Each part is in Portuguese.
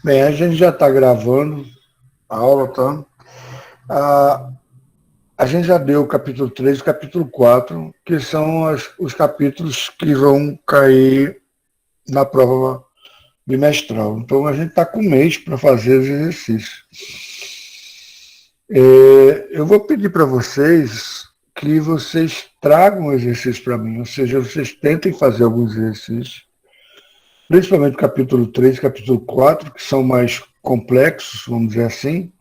Bem, a gente já está gravando a aula, tá? A gente já deu o capítulo 3 e o capítulo 4, que são os capítulos que vão cair na prova bimestral. Então, a gente está com um mês para fazer os exercícios. Eu vou pedir para vocês que vocês tragam exercícios para mim, ou seja, vocês tentem fazer alguns exercícios, principalmente o capítulo 3 e capítulo 4, que são mais complexos, vamos dizer assim.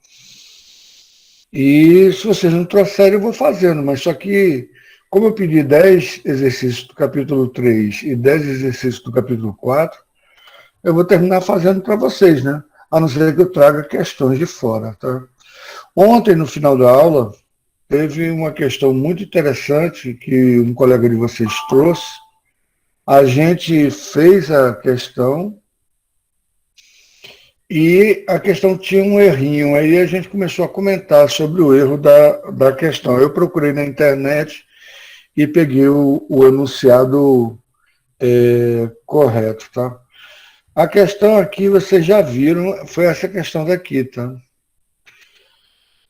E se vocês não trouxerem, eu vou fazendo, mas só que, como eu pedi 10 exercícios do capítulo 3 e 10 exercícios do capítulo 4, eu vou terminar fazendo para vocês, né? A não ser que eu traga questões de fora, tá? Ontem, no final da aula, teve uma questão muito interessante que um colega de vocês trouxe. A gente fez a questão e a questão tinha um errinho. Aí a gente começou a comentar sobre o erro da questão. Eu procurei na internet e peguei o enunciado correto, tá? A questão aqui, vocês já viram, foi essa questão daqui, tá?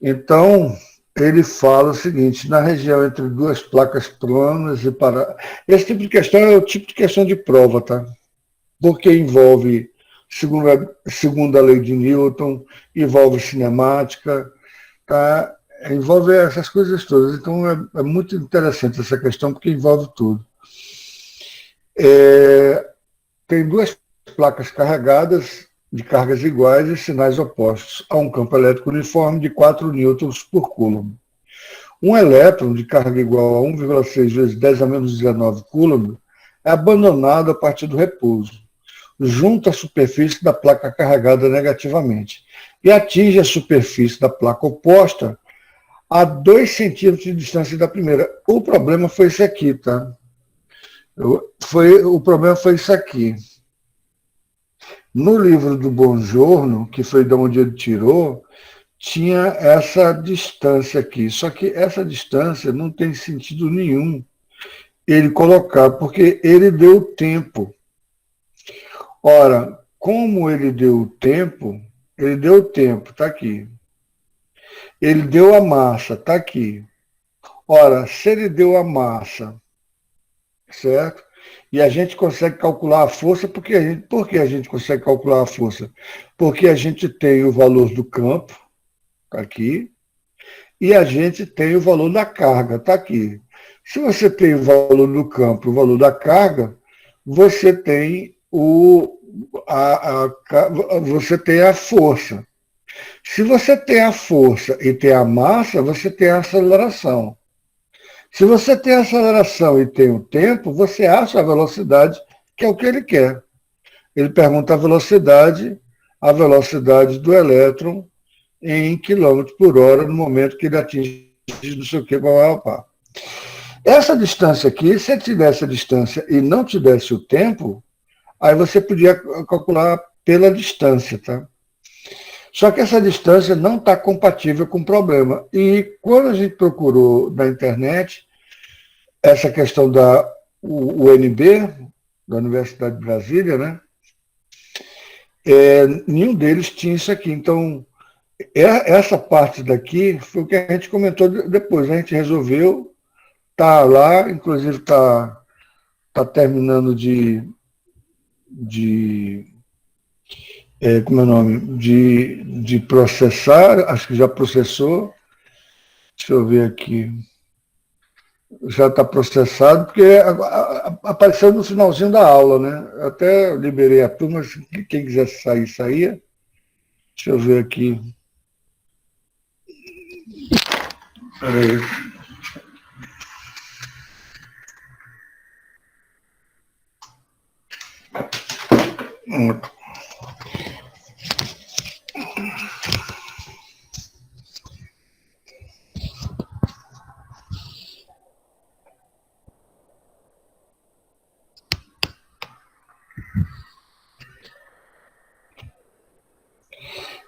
Então, ele fala o seguinte, na região entre duas placas planas e para... Esse tipo de questão é o tipo de questão de prova, tá? Porque envolve, segundo a lei de Newton, envolve cinemática, tá? Envolve essas coisas todas. Então, é muito interessante essa questão, porque envolve tudo. Tem duas placas carregadas de cargas iguais e sinais opostos a um campo elétrico uniforme de 4 newtons por coulomb. Um elétron de carga igual a 1,6 vezes 10 a menos 19 coulomb é abandonado a partir do repouso, junto à superfície da placa carregada negativamente, e atinge a superfície da placa oposta a 2 centímetros de distância da primeira. O problema foi esse aqui, tá? O problema foi isso aqui. No livro do Bongiorno, que foi de onde ele tirou, tinha essa distância aqui. Só que essa distância não tem sentido nenhum ele colocar, porque ele deu tempo. Ora, como ele deu o tempo, está aqui. Ele deu a massa, está aqui. Ora, se ele deu a massa, certo? E a gente consegue calcular a força, por que a gente consegue calcular a força? Porque a gente tem o valor do campo, está aqui, e a gente tem o valor da carga, está aqui. Se você tem o valor do campo e o valor da carga, você tem você tem a força. Se você tem a força e tem a massa, você tem a aceleração. Se você tem a aceleração e tem o tempo, você acha a velocidade, que é o que ele quer. Ele pergunta a velocidade do elétron em quilômetros por hora no momento que ele atinge não sei o que, blá, blá, blá. Essa distância aqui, se ele tivesse a distância e não tivesse o tempo, aí você podia calcular pela distância, tá? Só que essa distância não está compatível com o problema. E quando a gente procurou na internet essa questão da UNB, da Universidade de Brasília, né? Nenhum deles tinha isso aqui. Então, essa parte daqui foi o que a gente comentou depois. A gente resolveu, tá lá, inclusive tá terminando como é o nome? De processar, acho que já processou. Deixa eu ver aqui. Já está processado, porque apareceu no finalzinho da aula, né? Eu até liberei a turma, quem quisesse sair, saía. Deixa eu ver aqui. Peraí.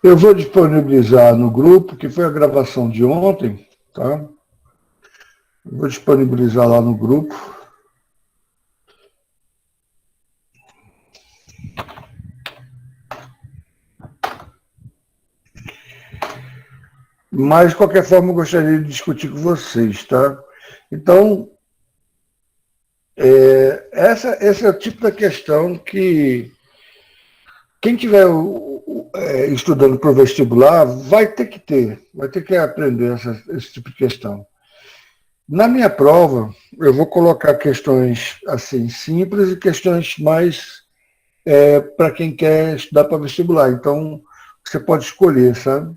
Eu vou disponibilizar no grupo, que foi a gravação de ontem, tá? Eu vou disponibilizar lá no grupo. Mas, de qualquer forma, eu gostaria de discutir com vocês, tá? Então, esse é o tipo da questão que quem estiver estudando para o vestibular vai ter que aprender esse tipo de questão. Na minha prova, eu vou colocar questões assim simples e questões mais para quem quer estudar para vestibular. Então, você pode escolher, sabe?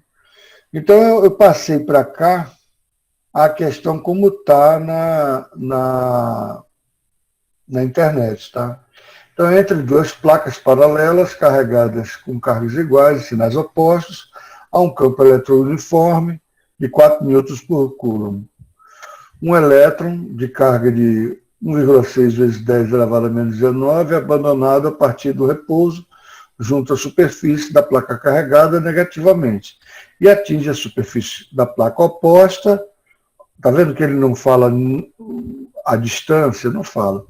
Então, eu passei para cá a questão como está na internet, tá? Então, entre duas placas paralelas carregadas com cargas iguais e sinais opostos, há um campo eletrouniforme de 4 newtons por coulomb. Um elétron de carga de 1,6 vezes 10 elevado a menos 19 é abandonado a partir do repouso junto à superfície da placa carregada negativamente e atinge a superfície da placa oposta. Está vendo que ele não fala a distância? Não fala.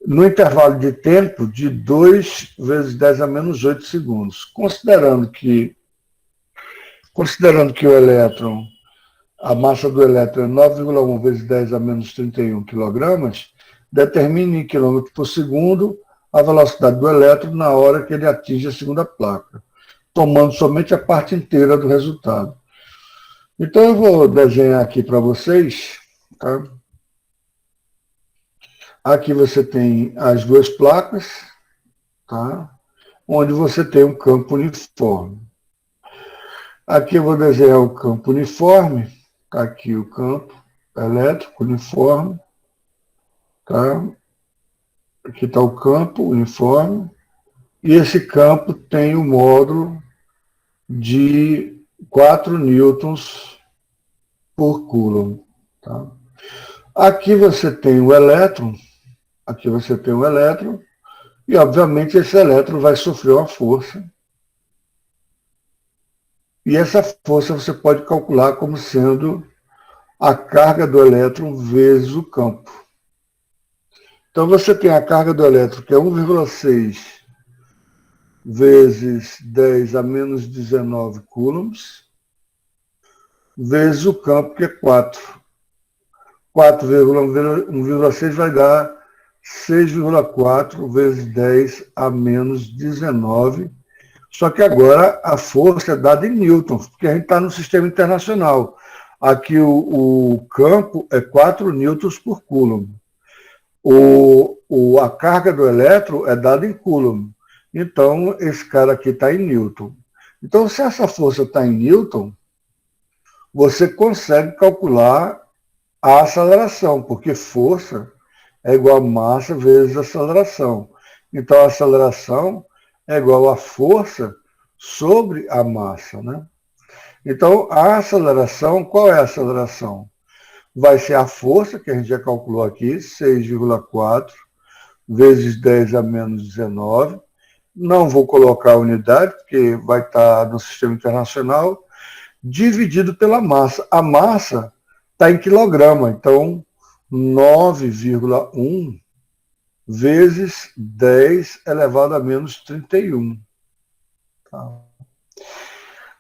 No intervalo de tempo de 2 vezes 10 a menos 8 segundos. Considerando que o elétron, a massa do elétron é 9,1 vezes 10 a menos 31 quilogramas, determine em quilômetro por segundo a velocidade do elétron na hora que ele atinge a segunda placa, tomando somente a parte inteira do resultado. Então eu vou desenhar aqui para vocês, tá? Aqui você tem as duas placas, tá? Onde você tem um campo uniforme. Aqui eu vou desenhar o campo uniforme, tá aqui o campo elétrico uniforme, tá? Aqui está o campo uniforme, e esse campo tem o módulo de 4 newtons por coulomb, tá? Aqui você tem o elétron, e obviamente esse elétron vai sofrer uma força. E essa força você pode calcular como sendo a carga do elétron vezes o campo. Então você tem a carga do elétron, que é 1,6 vezes 10 a menos 19 coulombs, vezes o campo, que é 4. 4,1,6 vai dar 6,4 vezes 10 a menos 19. Só que agora a força é dada em newtons, porque a gente está no sistema internacional. Aqui o campo é 4 newtons por coulomb. A carga do elétron é dada em coulomb. Então, esse cara aqui está em newton. Então, se essa força está em newton, você consegue calcular a aceleração, porque força é igual a massa vezes aceleração. Então, a aceleração é igual a força sobre a massa, né? Então, a aceleração, qual é a aceleração? Vai ser a força, que a gente já calculou aqui, 6,4 vezes 10 a menos 19. Não vou colocar a unidade, porque vai estar no sistema internacional, dividido pela massa. A massa está em quilograma, então 9,1 vezes 10 elevado a menos 31. Tá?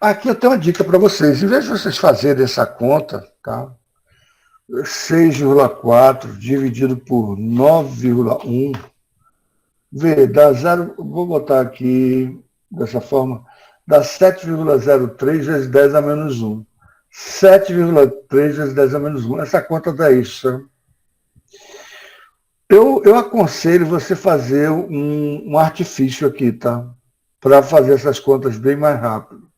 Aqui eu tenho uma dica para vocês. Em vez de vocês fazerem essa conta, tá? 6,4 dividido por 9,1, dá 0, vou botar aqui dessa forma, dá 7,03 vezes 10 a menos 1. 7,3 vezes 10 a menos 1. Essa conta dá isso. Eu aconselho você fazer um artifício aqui, tá? Para fazer essas contas bem mais rápido.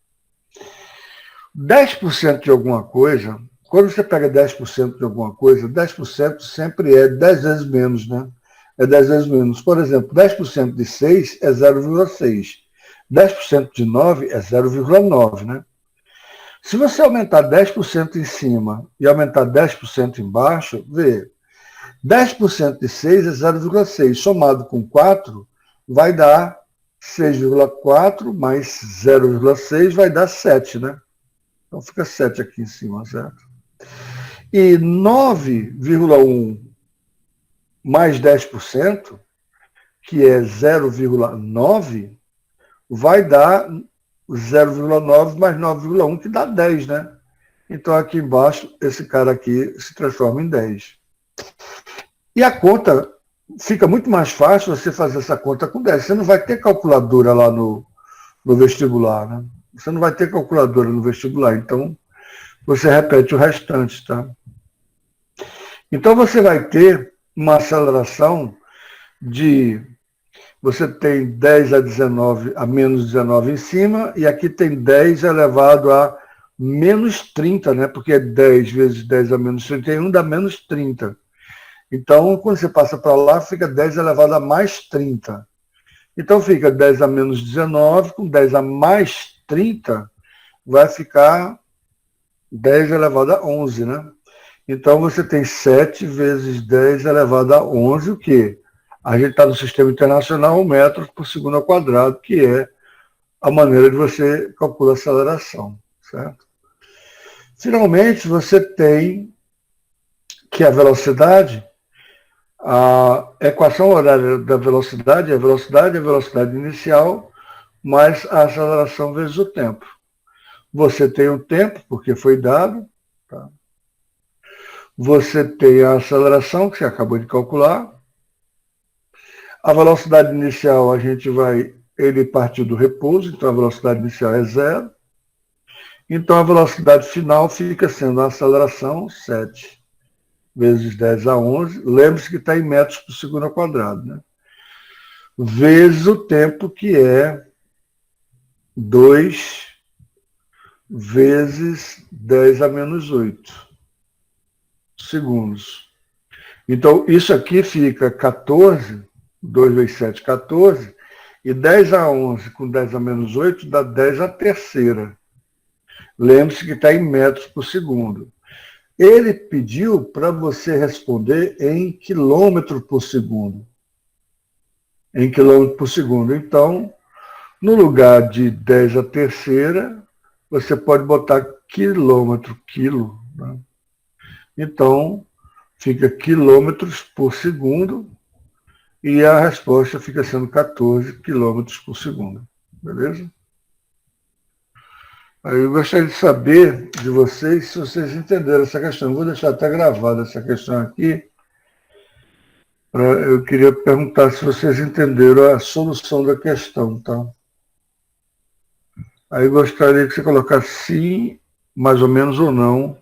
10% de alguma coisa, quando você pega 10% de alguma coisa, 10% sempre é 10 vezes menos, né? É 10 vezes menos. Por exemplo, 10% de 6 é 0,6. 10% de 9 é 0,9, né? Se você aumentar 10% em cima e aumentar 10% embaixo, vê, 10% de 6 é 0,6. Somado com 4, vai dar 6,4 mais 0,6 vai dar 7, né? Então fica 7 aqui em cima, certo? E 9,1 mais 10%, que é 0,9, vai dar 0,9 mais 9,1, que dá 10, né? Então, aqui embaixo, esse cara aqui se transforma em 10. E a conta, fica muito mais fácil você fazer essa conta com 10. Você não vai ter calculadora lá no vestibular, né? Você não vai ter calculadora no vestibular, então você repete o restante, tá? Então você vai ter uma aceleração de... Você tem 10 a 19, a menos 19 em cima, e aqui tem 10 elevado a menos 30, né? Porque 10 vezes 10 a menos 31 dá menos 30. Então, quando você passa para lá, fica 10 elevado a mais 30. Então, fica 10 a menos 19, com 10 a mais 30, vai ficar 10 elevado a 11, né? Então, você tem 7 vezes 10 elevado a 11, o quê? A gente está no sistema internacional, metros por segundo ao quadrado, que é a maneira de você calcular a aceleração, certo? Finalmente, você tem que a velocidade, a equação horária da velocidade é a velocidade inicial, mais a aceleração vezes o tempo. Você tem o tempo, porque foi dado, tá? Você tem a aceleração, que você acabou de calcular. A velocidade inicial, ele partiu do repouso, então a velocidade inicial é 0. Então a velocidade final fica sendo a aceleração, 7 vezes 10 a 11. Lembre-se que está em metros por segundo ao quadrado, né? Vezes o tempo, que é 2 vezes 10 a menos 8 segundos. Então, isso aqui fica 14, 2 vezes 7, 14, e 10 a 11 com 10 a menos 8 dá 10 a terceira. Lembre-se que está em metros por segundo. Ele pediu para você responder em quilômetro por segundo. Em quilômetro por segundo. Então, no lugar de 10 a terceira, você pode botar quilômetro, quilo, né? Então, fica quilômetros por segundo e a resposta fica sendo 14 quilômetros por segundo. Beleza? Aí eu gostaria de saber de vocês se vocês entenderam essa questão. Eu vou deixar até gravada essa questão aqui. Eu queria perguntar se vocês entenderam a solução da questão, tá? Aí eu gostaria que você colocasse sim, mais ou menos, ou não.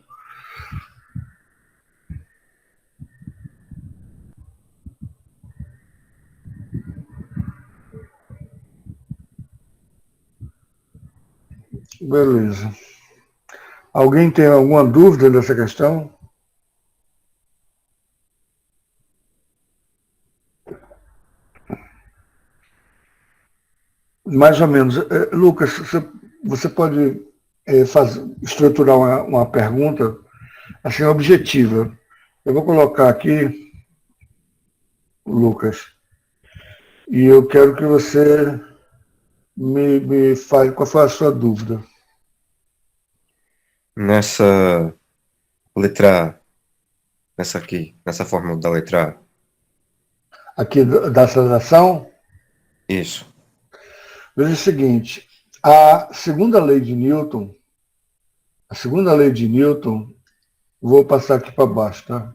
Beleza. Alguém tem alguma dúvida dessa questão? Mais ou menos. Lucas, você pode estruturar uma pergunta assim, objetiva. Eu vou colocar aqui, Lucas, e eu quero que você me fale qual foi a sua dúvida. Nessa letra A, nessa fórmula da letra A. Aqui da aceleração? Isso. Veja o seguinte, a segunda lei de Newton, vou passar aqui para baixo, tá?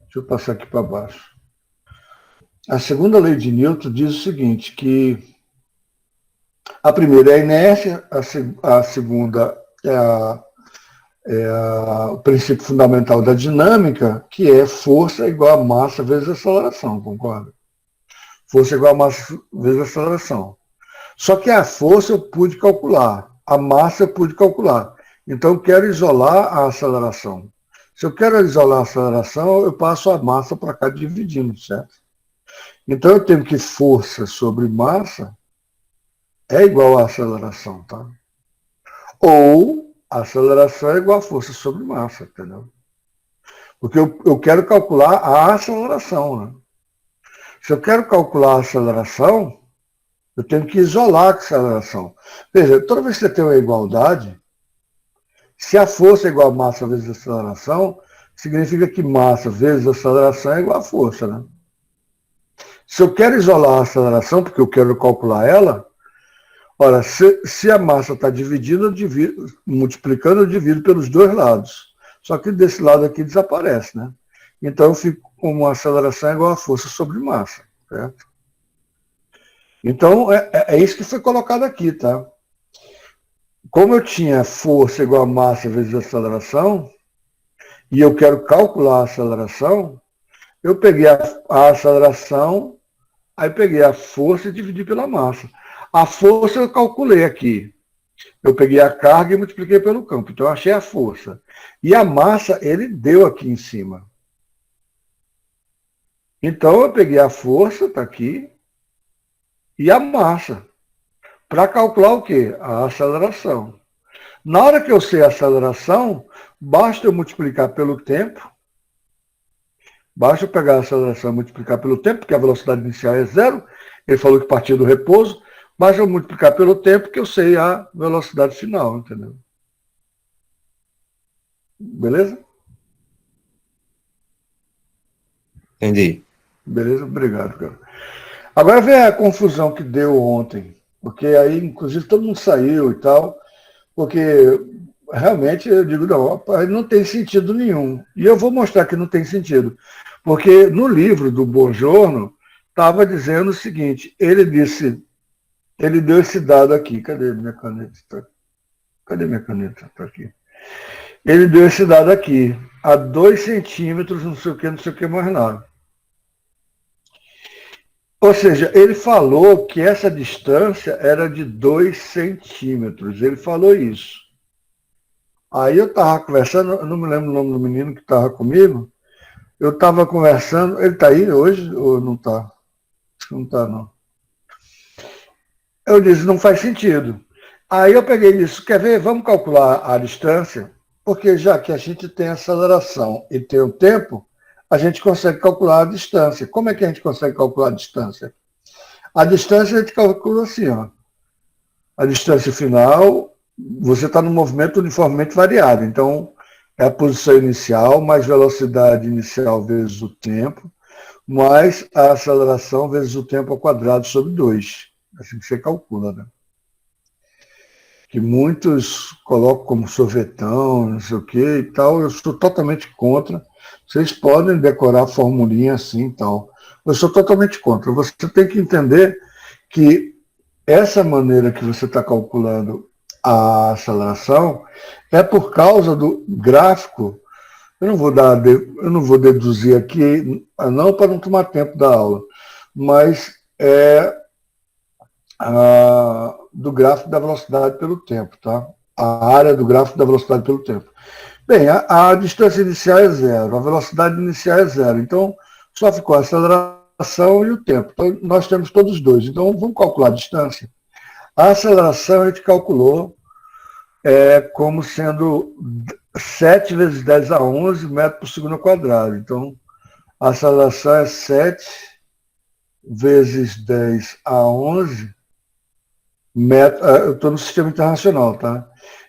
Deixa eu passar aqui para baixo. A segunda lei de Newton diz o seguinte, que a primeira é a inércia, a segunda o princípio fundamental da dinâmica, que é força igual a massa vezes aceleração, concorda? Força igual a massa vezes aceleração. Só que a força eu pude calcular, a massa eu pude calcular. Então eu quero isolar a aceleração. Se eu quero isolar a aceleração, eu passo a massa para cá dividindo, certo? Então eu tenho que força sobre massa é igual a aceleração, tá? Ou a aceleração é igual a força sobre massa, entendeu? Porque eu quero calcular a aceleração, né? Se eu quero calcular a aceleração, eu tenho que isolar a aceleração. Veja, toda vez que você tem uma igualdade, se a força é igual a massa vezes a aceleração, significa que massa vezes a aceleração é igual a força, né? Se eu quero isolar a aceleração, porque eu quero calcular ela, Ora, se a massa está dividindo, multiplicando, eu divido pelos dois lados. Só que desse lado aqui desaparece, né? Então eu fico com uma aceleração igual a força sobre massa, certo? Então é isso que foi colocado aqui, tá? Como eu tinha força igual a massa vezes aceleração, e eu quero calcular a aceleração, eu peguei a aceleração, aí peguei a força e dividi pela massa. A força eu calculei aqui. Eu peguei a carga e multipliquei pelo campo. Então eu achei a força. E a massa ele deu aqui em cima. Então eu peguei a força, está aqui, e a massa. Para calcular o quê? A aceleração. Na hora que eu sei a aceleração, basta eu multiplicar pelo tempo. Basta eu pegar a aceleração e multiplicar pelo tempo, porque a velocidade inicial é zero. Ele falou que partia do repouso. Basta eu multiplicar pelo tempo que eu sei a velocidade final, entendeu? Beleza? Entendi. Beleza? Obrigado, cara. Agora vem a confusão que deu ontem. Porque aí, inclusive, todo mundo saiu e tal. Porque realmente eu digo, não tem sentido nenhum. E eu vou mostrar que não tem sentido. Porque no livro do Bongiorno estava dizendo o seguinte, ele deu esse dado aqui. Cadê minha caneta? Cadê minha caneta? Está aqui. Ele deu esse dado aqui, a 2 centímetros, não sei o que mais nada. Ou seja, ele falou que essa distância era de 2 centímetros. Ele falou isso. Aí eu estava conversando, eu não me lembro o nome do menino que estava comigo, eu estava conversando, ele está aí hoje ou não está? Não está, não. Eu disse, não faz sentido. Aí eu peguei isso, quer ver, vamos calcular a distância, porque já que a gente tem a aceleração e tem o tempo, a gente consegue calcular a distância. Como é que a gente consegue calcular a distância? A distância a gente calcula assim, ó. A distância final, você está no movimento uniformemente variado. Então, é a posição inicial, mais velocidade inicial vezes o tempo, mais a aceleração vezes o tempo ao quadrado sobre 2. Assim que você calcula, né? Que muitos colocam como sorvetão, não sei o que e tal. Eu sou totalmente contra. Vocês podem decorar a formulinha assim e tal. Eu sou totalmente contra. Você tem que entender que essa maneira que você está calculando a aceleração é por causa do gráfico. Eu não vou deduzir aqui, não para não tomar tempo da aula, mas é do gráfico da velocidade pelo tempo, tá? A área do gráfico da velocidade pelo tempo. Bem, a distância inicial é zero, a velocidade inicial é zero, então só ficou a aceleração e o tempo. Então, nós temos todos os dois, então vamos calcular a distância. A aceleração a gente calculou como sendo 7 vezes 10 a 11 metros por segundo ao quadrado. Então, a aceleração é 7 vezes 10 a 11 metros. Eu estou no sistema internacional, tá?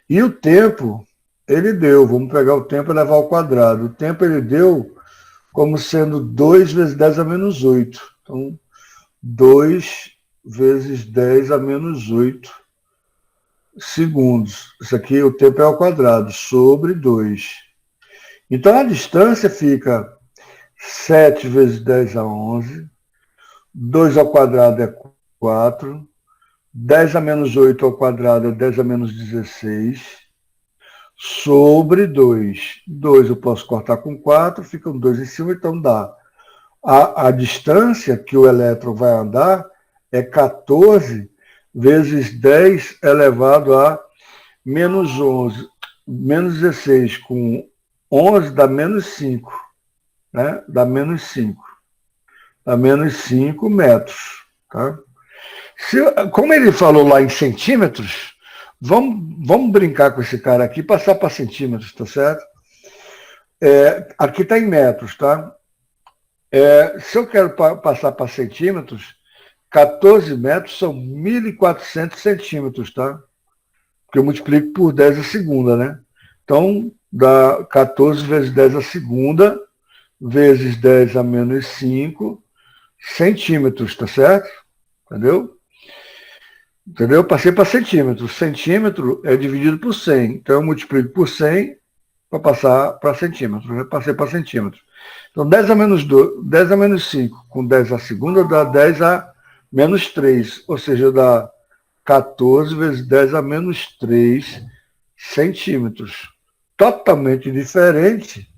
E o tempo, ele deu, vamos pegar o tempo e levar ao quadrado. O tempo ele deu como sendo 2 vezes 10 a menos 8. Então, 2 vezes 10 a menos 8 segundos. Isso aqui, o tempo é ao quadrado, sobre 2. Então, a distância fica 7 vezes 10 a 11. 2 ao quadrado é 4. 10 a menos 8 ao quadrado é 10 a menos 16. Sobre 2. 2 eu posso cortar com 4, fica um 2 em cima, então dá. A distância que o elétron vai andar é 14 vezes 10 elevado a menos 11. Menos 16 com 11 dá menos 5. Né? Dá menos 5. Dá menos 5 metros. Tá? Como ele falou lá em centímetros, vamos brincar com esse cara aqui e passar para centímetros, tá certo? Aqui está em metros, tá? Se eu quero passar para centímetros, 14 metros são 1.400 centímetros, tá? Porque eu multiplico por 10 a segunda, né? Então, dá 14 vezes 10 a segunda, vezes 10 a menos 5 centímetros, tá certo? Entendeu? Entendeu? Eu passei para centímetro. Centímetro é dividido por 100. Então eu multiplico por 100 para passar para centímetro. Eu passei para centímetro. Então 10 a menos 2, 10 a menos 5 com 10 a segunda dá 10 a menos 3. Ou seja, dá 14 vezes 10 a menos 3 centímetros. Totalmente diferente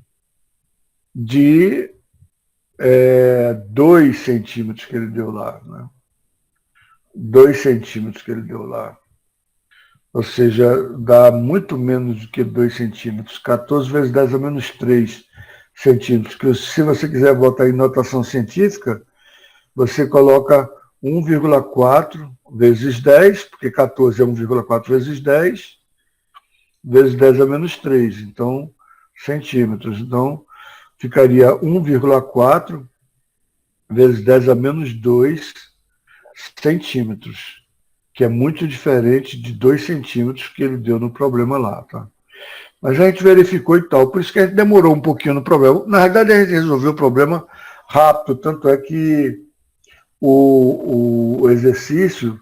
de 2 centímetros que ele deu lá. Né? 2 centímetros que ele deu lá. Ou seja, dá muito menos do que 2 centímetros. 14 vezes 10 a menos 3 centímetros. Que se você quiser botar em notação científica, você coloca 1,4 vezes 10, porque 14 é 1,4 vezes 10, vezes 10 a menos 3. Então, centímetros. Então, ficaria 1,4 vezes 10 a menos 2 centímetros, que é muito diferente de 2 centímetros que ele deu no problema lá, tá? Mas a gente verificou e tal, por isso que a gente demorou um pouquinho no problema. Na verdade, a gente resolveu o problema rápido, tanto é que o exercício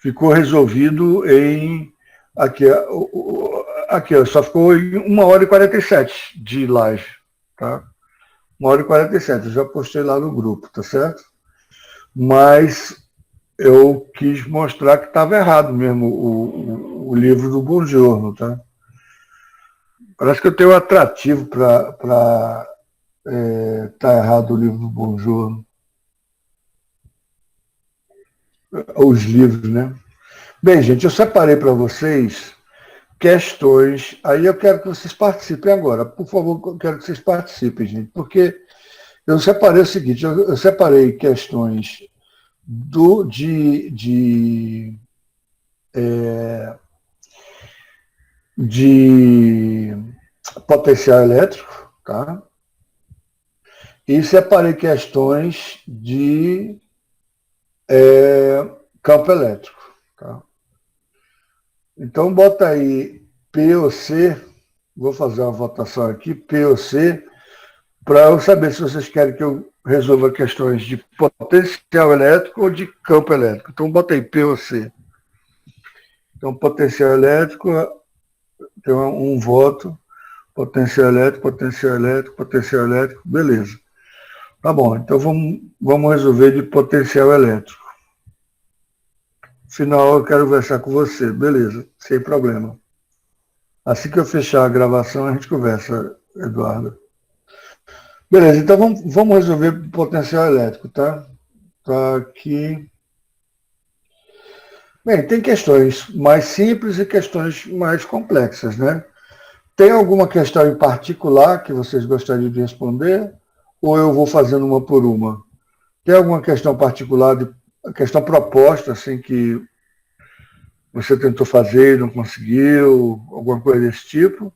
ficou resolvido em... Aqui, só ficou em 1h47 de live, tá? 1h47, eu já postei lá no grupo, tá certo? Mas eu quis mostrar que estava errado mesmo o livro do Bongiorno, tá? Parece que eu tenho um atrativo para tá errado o livro do Bongiorno. Os livros, né? Bem, gente, eu separei para vocês questões. Aí eu quero que vocês participem agora. Por favor, eu quero que vocês participem, gente, porque eu separei o seguinte, eu separei questões de potencial elétrico, tá? E separei questões de campo elétrico, tá? Então bota aí P ou C, vou fazer uma votação aqui, P ou C, para eu saber se vocês querem que eu resolva questões de potencial elétrico ou de campo elétrico. Então bota aí P ou C. Então potencial elétrico tem um voto, potencial elétrico, potencial elétrico, potencial elétrico, beleza. Tá bom, então vamos resolver de potencial elétrico. Afinal, eu quero conversar com você, beleza, sem problema. Assim que eu fechar a gravação, a gente conversa, Eduardo. Beleza, então vamos resolver potencial elétrico, tá? Tá aqui. Bem, tem questões mais simples e questões mais complexas, né? Tem alguma questão em particular que vocês gostariam de responder? Ou eu vou fazendo uma por uma? Tem alguma questão particular, questão proposta, assim, que você tentou fazer e não conseguiu? Alguma coisa desse tipo?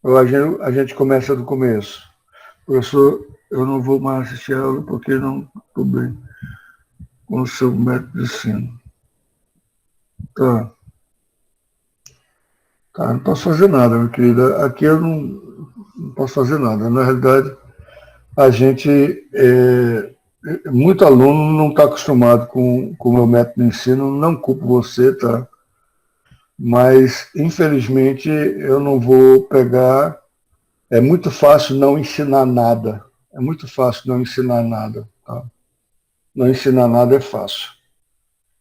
Ou a gente começa do começo? Professor, eu não vou mais assistir a aula porque não estou bem com o seu método de ensino. Tá. Tá, não posso fazer nada, minha querida. Aqui eu não posso fazer nada. Na realidade, a gente, muito aluno não está acostumado com o meu método de ensino, não culpo você, tá? Mas, infelizmente, eu não vou pegar... É muito fácil não ensinar nada. É muito fácil não ensinar nada, tá? Não ensinar nada é fácil.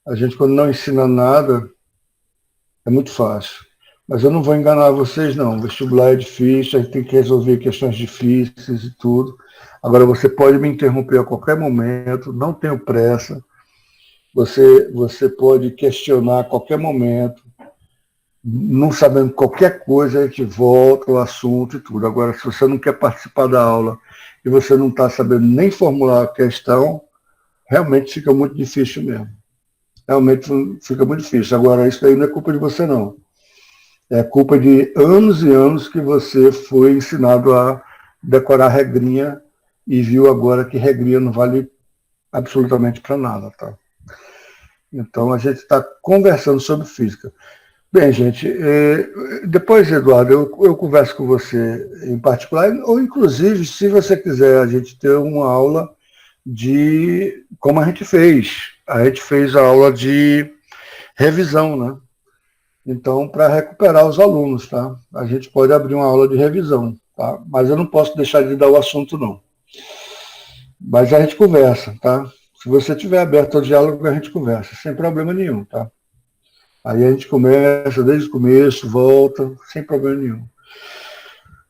A gente, quando não ensina nada, é muito fácil. Mas eu não vou enganar vocês, não. O vestibular é difícil, a gente tem que resolver questões difíceis e tudo. Agora, você pode me interromper a qualquer momento, não tenho pressa. Você pode questionar a qualquer momento. Não sabendo qualquer coisa, a gente volta ao assunto e tudo. Agora, se você não quer participar da aula e você não está sabendo nem formular a questão, realmente fica muito difícil mesmo. Realmente fica muito difícil. Agora, isso aí não é culpa de você, não. É culpa de anos e anos que você foi ensinado a decorar regrinha e viu agora que regrinha não vale absolutamente para nada, tá? Então, a gente está conversando sobre física. Bem, gente, depois, Eduardo, eu converso com você em particular, ou inclusive, se você quiser a gente ter uma aula de como a gente fez. A gente fez a aula de revisão, né? Então, para recuperar os alunos, tá? A gente pode abrir uma aula de revisão, tá? Mas eu não posso deixar de dar o assunto, não. Mas a gente conversa, tá? Se você estiver aberto ao diálogo, a gente conversa, sem problema nenhum, tá? Aí a gente começa desde o começo, volta, sem problema nenhum.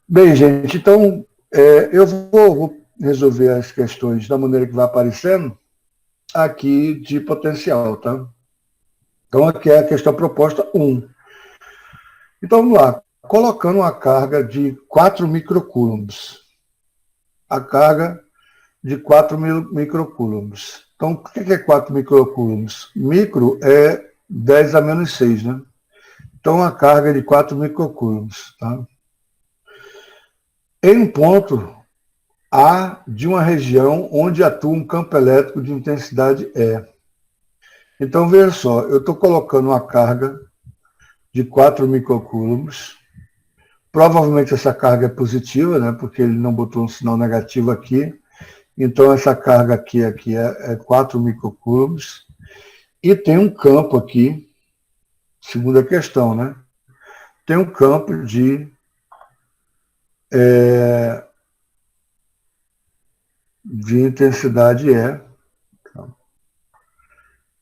Bem, gente, então eu vou resolver as questões da maneira que vai aparecendo aqui de potencial, tá? Então aqui é a questão proposta 1. Então vamos lá. Colocando uma carga de 4 microcoulombs. A carga de 4 microcoulombs. Então, o que é 4 microcoulombs? Micro é 10 a menos 6, né? Então, a carga é de 4 microcoulombs. Tá? Em um ponto A de uma região onde atua um campo elétrico de intensidade E. Então, veja só, eu estou colocando uma carga de 4 microcoulombs. Provavelmente essa carga é positiva, né? Porque ele não botou um sinal negativo aqui. Então, essa carga aqui é 4 microcoulombs. E tem um campo aqui, segunda questão, né? Tem um campo de intensidade E.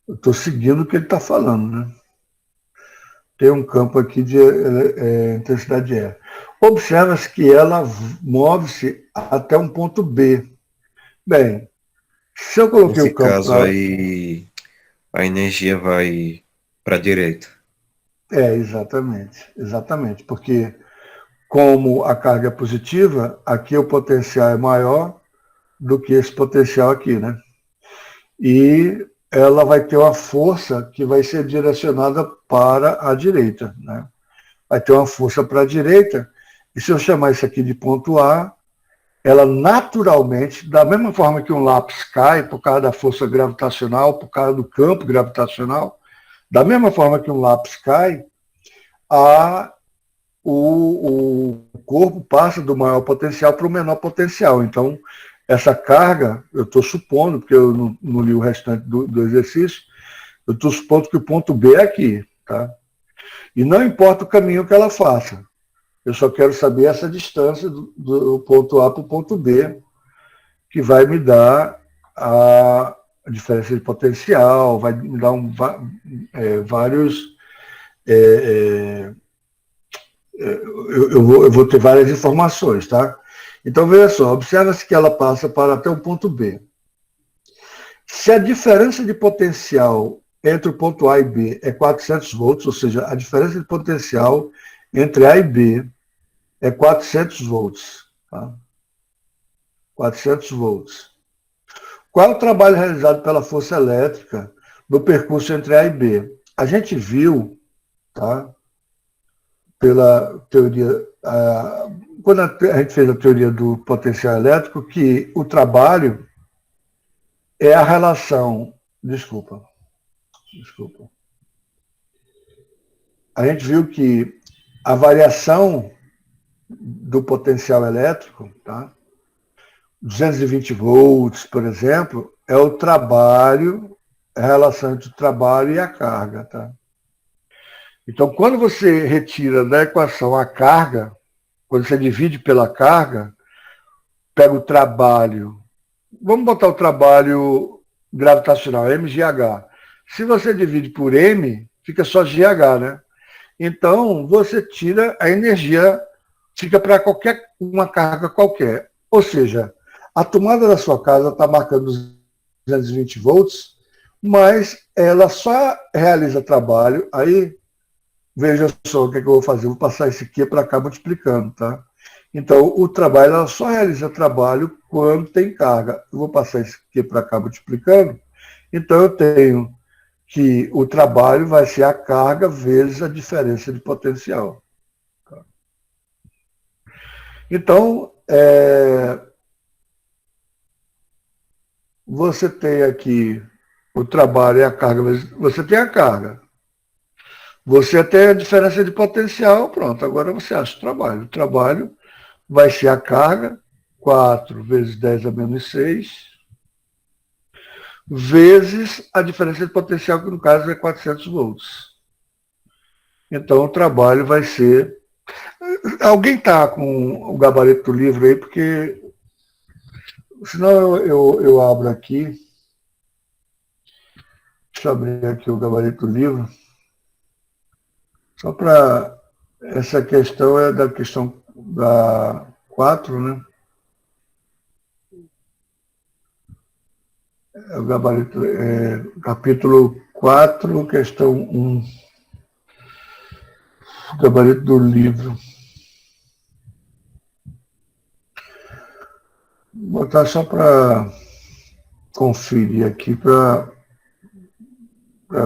Eu estou seguindo o que ele está falando, né? Tem um campo aqui de intensidade E. Observa-se que ela move-se até um ponto B. Bem, se eu coloquei Nesse o campo caso aí, a energia vai para a direita. Exatamente. Porque como a carga é positiva, aqui o potencial é maior do que esse potencial aqui, né? E ela vai ter uma força que vai ser direcionada para a direita, né? Vai ter uma força para a direita, e se eu chamar isso aqui de ponto A, ela naturalmente, da mesma forma que um lápis cai por causa da força gravitacional, por causa do campo gravitacional, da mesma forma que um lápis cai, o corpo passa do maior potencial para o menor potencial. Então, essa carga, eu estou supondo, porque eu não li o restante do exercício, eu estou supondo que o ponto B é aqui, tá? E não importa o caminho que ela faça. Eu só quero saber essa distância do ponto A para o ponto B, que vai me dar a diferença de potencial, vai me dar vários... eu vou ter várias informações, tá? Então, veja só, observa-se que ela passa para até o ponto B. Se a diferença de potencial entre o ponto A e B é 400 volts, ou seja, a diferença de potencial entre A e B é 400 volts. Tá? 400 volts. Qual é o trabalho realizado pela força elétrica no percurso entre A e B? A gente viu, tá? Pela teoria, quando a gente fez a teoria do potencial elétrico, que o trabalho é a relação... Desculpa. A gente viu que a variação do potencial elétrico, tá? 220 volts, por exemplo, é o trabalho, a relação entre o trabalho e a carga, tá? Então, quando você retira da equação a carga, quando você divide pela carga, pega o trabalho, vamos botar o trabalho gravitacional, mgh. Se você divide por m, fica só gh, né? Então, você tira a energia, fica para uma carga qualquer. Ou seja, a tomada da sua casa está marcando 220 volts, mas ela só realiza trabalho, aí veja só o que eu vou fazer, vou passar isso aqui para cá multiplicando, tá? Então, o trabalho, ela só realiza trabalho quando tem carga. Eu vou passar isso aqui para cá multiplicando, então eu tenho que o trabalho vai ser a carga vezes a diferença de potencial. Tá? Então, você tem aqui o trabalho e a carga, você tem a carga. Você tem a diferença de potencial, pronto, agora você acha o trabalho. O trabalho vai ser a carga, 4 vezes 10 a menos 6, vezes a diferença de potencial, que no caso é 400 volts. Então o trabalho vai ser... Alguém está com o gabarito do livro aí, porque senão eu abro aqui. Deixa eu abrir aqui o gabarito do livro. Só para... Essa questão é da questão da 4, né? É o gabarito, capítulo 4, questão 1. Gabarito do livro. Vou botar só para conferir aqui, para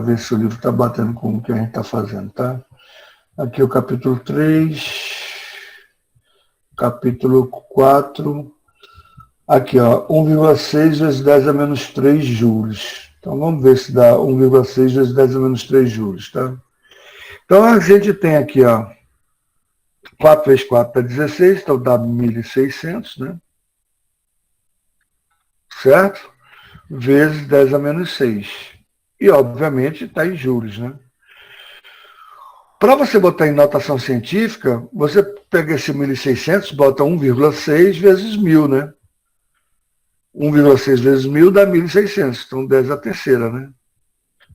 ver se o livro está batendo com o que a gente está fazendo, tá? Aqui o capítulo 3, capítulo 4, aqui, ó, 1,6 vezes 10 a menos 3 joules. Então vamos ver se dá 1,6 vezes 10 a menos 3 joules, tá? Então a gente tem aqui, ó, 4 vezes 4 dá 16, então dá 1.600, né? Certo? Vezes 10 a menos 6. E, obviamente, está em juros, né? Para você botar em notação científica, você pega esse 1.600, bota 1,6 vezes 1.000, né? 1,6 vezes 1.000 dá 1.600, então 10 a terceira, né?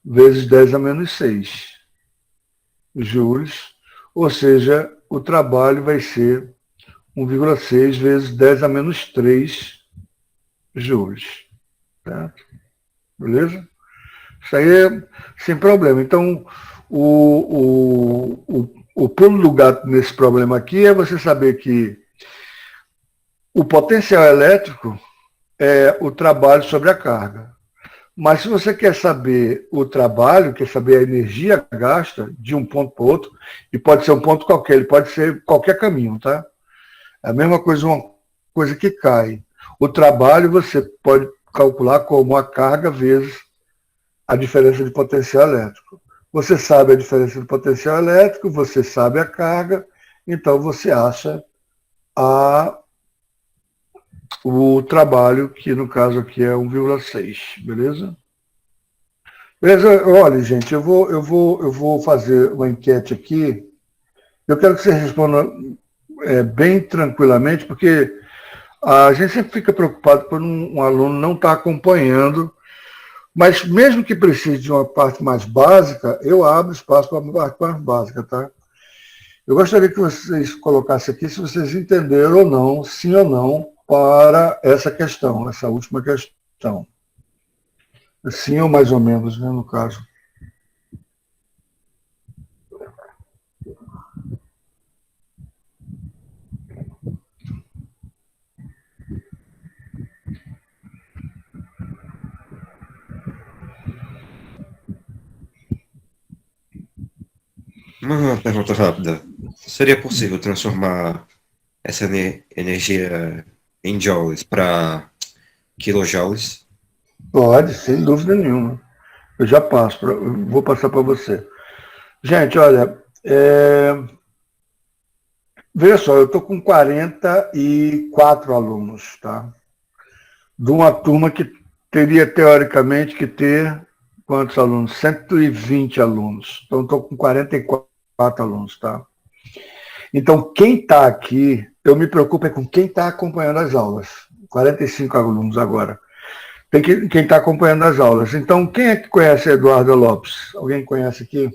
Vezes 10 a menos 6 juros, ou seja, o trabalho vai ser 1,6 vezes 10 a menos 3 juros. Certo? Beleza? Isso aí é sem problema. Então, o pulo do gato nesse problema aqui é você saber que o potencial elétrico é o trabalho sobre a carga. Mas se você quer saber o trabalho, quer saber a energia gasta de um ponto para o outro, e pode ser um ponto qualquer, ele pode ser qualquer caminho, tá? É a mesma coisa, uma coisa que cai. O trabalho você pode calcular como a carga vezes a diferença de potencial elétrico. Você sabe a diferença de potencial elétrico, você sabe a carga, então você acha o trabalho, que no caso aqui é 1,6, beleza? Beleza? Olha, gente, eu vou fazer uma enquete aqui. Eu quero que você responda bem tranquilamente, porque a gente sempre fica preocupado por um aluno não estar acompanhando, mas mesmo que precise de uma parte mais básica, eu abro espaço para uma parte mais básica, tá? Eu gostaria que vocês colocassem aqui se vocês entenderam ou não, sim ou não, para essa questão, essa última questão. Sim ou mais ou menos, né, no caso. Uma pergunta rápida. Seria possível transformar essa energia em joules para kilojoules? Pode, sem dúvida nenhuma. Eu já passo, vou passar para você. Gente, olha, veja só, eu estou com 44 alunos, tá? De uma turma que teria, teoricamente, que ter quantos alunos? 120 alunos. Então, estou com 44 alunos, tá? Então, quem está aqui, eu me preocupo com quem está acompanhando as aulas. 45 alunos agora. Tem quem está acompanhando as aulas. Então, quem é que conhece a Eduarda Lopes? Alguém conhece aqui?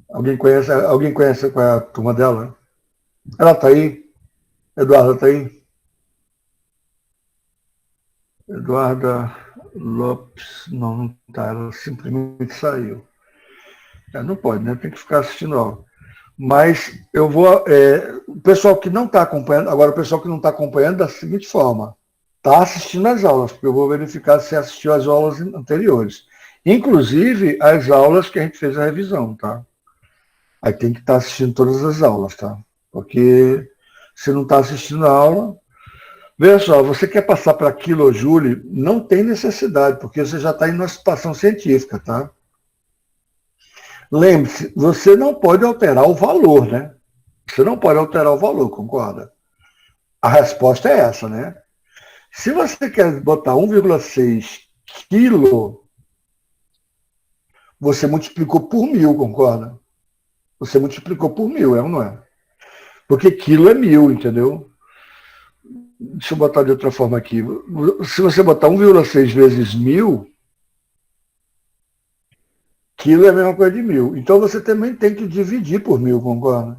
Alguém conhece qual é a turma dela? Ela está aí? Eduarda está aí? Eduarda Lopes, não está, ela simplesmente saiu. Não pode, né? Tem que ficar assistindo a aula. Mas eu vou. O pessoal que não está acompanhando, agora o pessoal que não está acompanhando da seguinte forma, está assistindo as aulas, porque eu vou verificar se assistiu às aulas anteriores. Inclusive as aulas que a gente fez a revisão, tá? Aí tem que estar assistindo todas as aulas, tá? Porque se não está assistindo a aula. Veja só, você quer passar para quilojoule, não tem necessidade, porque você já está em uma situação científica, tá? Lembre-se, você não pode alterar o valor, né? Você não pode alterar o valor, concorda? A resposta é essa, né? Se você quer botar 1,6 quilo, você multiplicou por 1.000, concorda? Você multiplicou por 1.000, é ou não é? Porque quilo é 1.000, entendeu? Deixa eu botar de outra forma aqui. Se você botar 1,6 vezes 1.000, quilo é a mesma coisa de 1.000. Então você também tem que dividir por 1.000, concorda?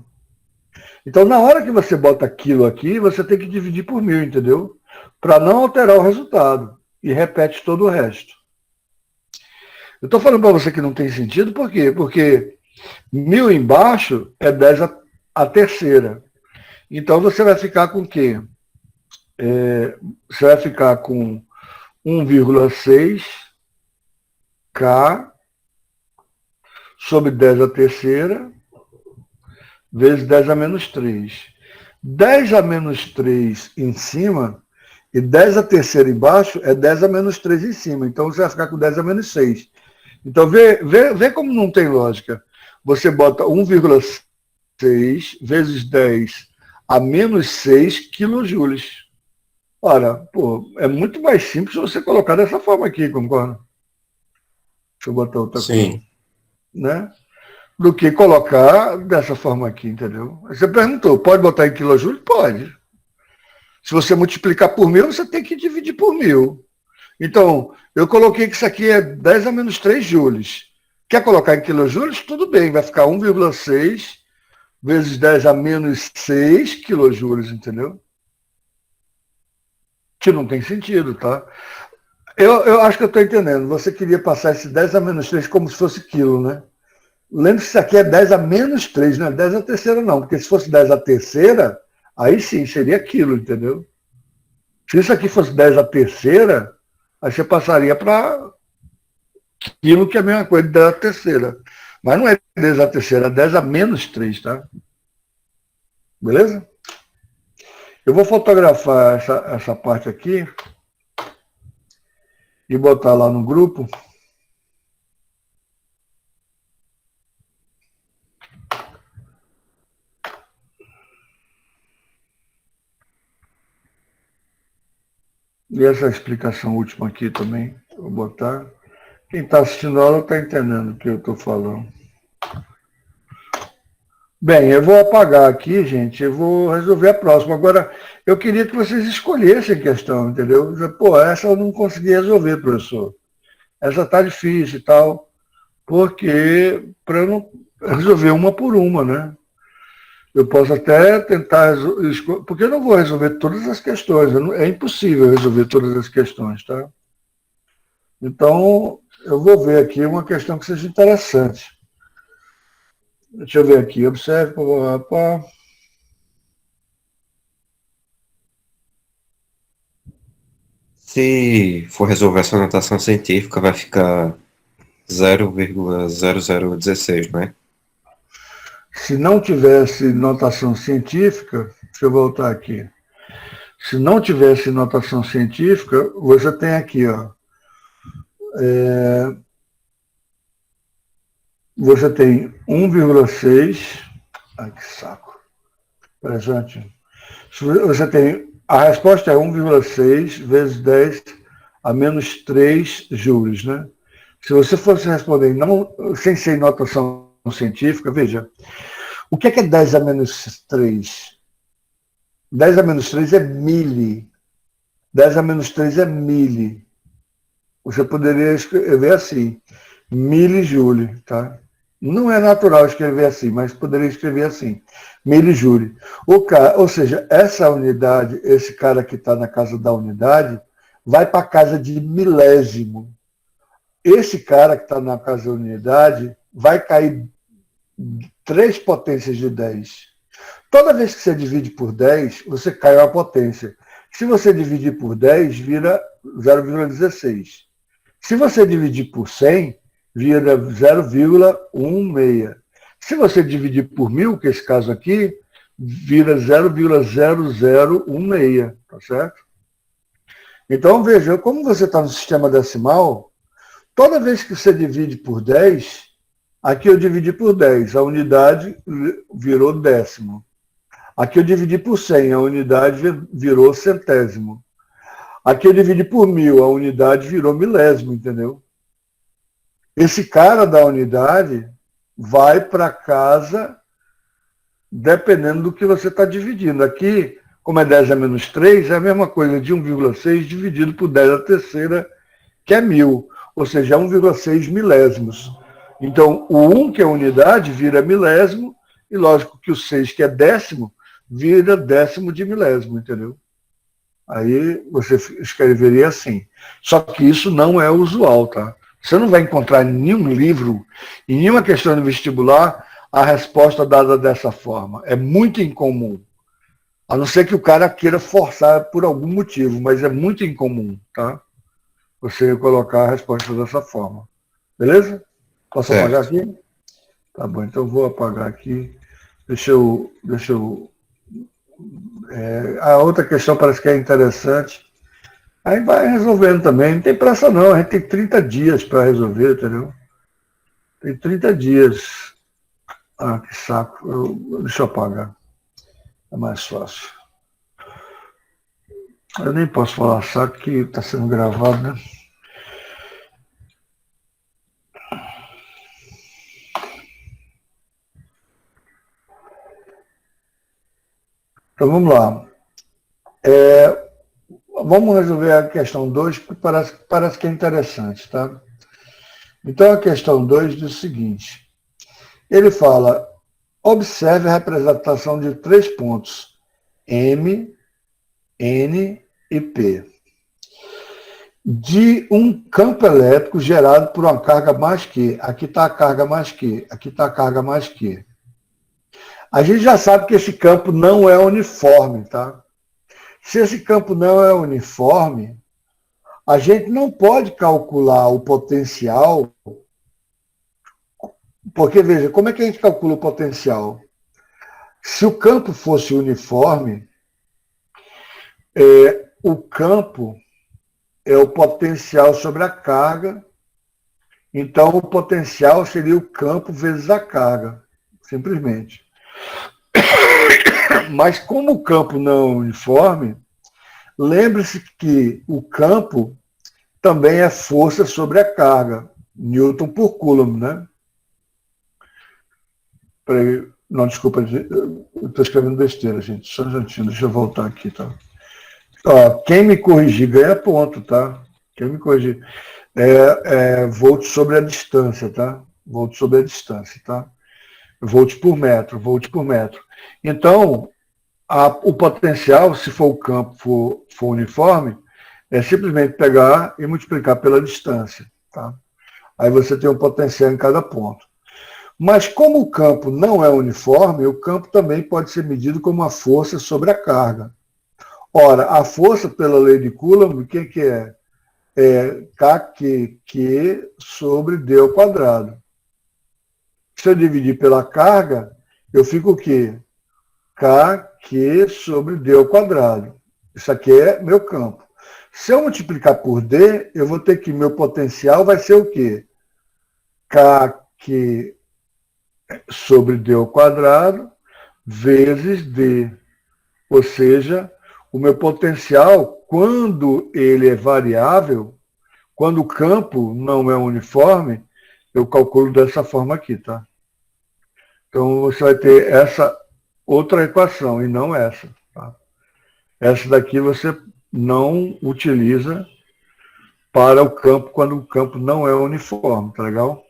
Então na hora que você bota quilo aqui, você tem que dividir por 1.000, entendeu? Para não alterar o resultado. E repete todo o resto. Eu estou falando para você que não tem sentido, por quê? Porque 1.000 embaixo é 10 a terceira. Então você vai ficar com o quê? Você vai ficar com 1,6 K sobre 10 a terceira vezes 10 a menos 3. 10 a menos 3 em cima e 10 a terceira embaixo é 10 a menos 3 em cima. Então você vai ficar com 10 a menos 6. Então vê como não tem lógica. Você bota 1,6 vezes 10 a menos 6 quilojoules. Ora, pô, é muito mais simples você colocar dessa forma aqui, concorda? Deixa eu botar outra Sim. cor, né? Do que colocar dessa forma aqui, entendeu? Você perguntou, pode botar em quilojoules? Pode. Se você multiplicar por 1.000, você tem que dividir por 1.000. Então, eu coloquei que isso aqui é 10 a menos 3 joules. Quer colocar em quilojoules? Tudo bem, vai ficar 1,6 vezes 10 a menos 6 quilojoules, entendeu? Que não tem sentido, tá? Eu acho que eu estou entendendo. Você queria passar esse 10 a menos 3 como se fosse quilo, né? Lembre-se que isso aqui é 10 a menos 3, não é 10 a terceira, não. Porque se fosse 10 a terceira, aí sim, seria quilo, entendeu? Se isso aqui fosse 10 a terceira, aí você passaria para quilo, que é a mesma coisa de 10 a terceira. Mas não é 10 a terceira, é 10 a menos 3, tá? Beleza? Eu vou fotografar essa parte aqui e botar lá no grupo. E essa explicação última aqui também, vou botar. Quem está assistindo a aula está entendendo o que eu estou falando. Bem, eu vou apagar aqui, gente, eu vou resolver a próxima. Agora, eu queria que vocês escolhessem a questão, entendeu? Pô, essa eu não consegui resolver, professor. Essa está difícil e tal, porque para eu não resolver uma por uma, né? Eu posso até tentar, porque eu não vou resolver todas as questões, é impossível resolver todas as questões, tá? Então, eu vou ver aqui uma questão que seja interessante. Deixa eu ver aqui, observe, papá. Se for resolver essa notação científica, vai ficar 0,0016, né? Se não tivesse notação científica, deixa eu voltar aqui. Se não tivesse notação científica, você tem aqui, ó. Você tem 1,6. Ai, que saco. Presente. Você tem. A resposta é 1,6 vezes 10 a menos 3 joules, né? Se você fosse responder não, sem ser notação científica, veja, o que é 10 a menos 3? 10 a menos 3 é mili. 10 a menos 3 é mili. Você poderia escrever assim, milijoule, tá? Não é natural escrever assim, mas poderia escrever assim, milijoule. Ou seja, essa unidade, esse cara que está na casa da unidade, vai para a casa de milésimo. Esse cara que está na casa da unidade vai cair 3 potências de 10. Toda vez que você divide por 10, você cai uma potência. Se você dividir por 10, vira 0,16. Se você dividir por 100, vira 0,16. Se você dividir por 1.000, que é esse caso aqui, vira 0,0016, tá certo? Então, veja, como você está no sistema decimal, toda vez que você divide por 10, aqui eu dividi por 10, a unidade virou décimo. Aqui eu dividi por 100, a unidade virou centésimo. Aqui eu dividi por 1000, a unidade virou milésimo, entendeu? Esse cara da unidade vai para casa dependendo do que você está dividindo. Aqui, como é 10 a menos 3, é a mesma coisa de 1,6 dividido por 10 a terceira, que é 1000, ou seja, é 1,6 milésimos. Então, o 1, que é unidade, vira milésimo, e lógico que o 6, que é décimo, vira décimo de milésimo, entendeu? Aí você escreveria assim. Só que isso não é usual, tá? Você não vai encontrar em nenhum livro, em nenhuma questão de vestibular, a resposta dada dessa forma. É muito incomum. A não ser que o cara queira forçar por algum motivo, mas é muito incomum, tá? Você colocar a resposta dessa forma. Beleza? Posso apagar aqui? Tá bom, então vou apagar aqui. Deixa eu a outra questão parece que é interessante. Aí vai resolvendo também. Não tem pressa não, a gente tem 30 dias para resolver, entendeu? Tem 30 dias. Ah, que saco. Deixa eu apagar. É mais fácil. Eu nem posso falar saco que está sendo gravado, né? Então vamos lá. Vamos resolver a questão 2, que parece que é interessante, tá? Então a questão 2 diz o seguinte. Ele fala, observe a representação de 3 pontos, M, N e P, de um campo elétrico gerado por uma carga mais Q. Aqui está a carga mais Q, aqui está a carga mais Q. A gente já sabe que esse campo não é uniforme, tá? Se esse campo não é uniforme, a gente não pode calcular o potencial, porque, veja, como é que a gente calcula o potencial? Se o campo fosse uniforme, o campo é o potencial sobre a carga, então o potencial seria o campo vezes a carga, simplesmente. Mas como o campo não é uniforme, lembre-se que o campo também é força sobre a carga, Newton por Coulomb, né? Peraí, não, desculpa, eu estou escrevendo besteira, gente. Só um instantinho, deixa eu voltar aqui, tá? Ó, quem me corrigir ganha ponto, tá? Quem me corrigir. Volt sobre a distância, tá? Volt sobre a distância, tá? Volt por metro, volt por metro. Então, o potencial, se for o campo for uniforme, é simplesmente pegar e multiplicar pela distância, tá? Aí você tem um potencial em cada ponto. Mas como o campo não é uniforme, o campo também pode ser medido como uma força sobre a carga. Ora, a força pela lei de Coulomb, o que é? É KQ sobre D ao quadrado. Se eu dividir pela carga, eu fico o quê? KQ sobre D ao quadrado. Isso aqui é meu campo. Se eu multiplicar por D, eu vou ter que meu potencial vai ser o quê? KQ sobre D ao quadrado vezes D. Ou seja, o meu potencial, quando ele é variável, quando o campo não é uniforme, eu calculo dessa forma aqui, tá? Então você vai ter essa outra equação e não essa, tá? Essa daqui você não utiliza para o campo quando o campo não é uniforme, tá legal?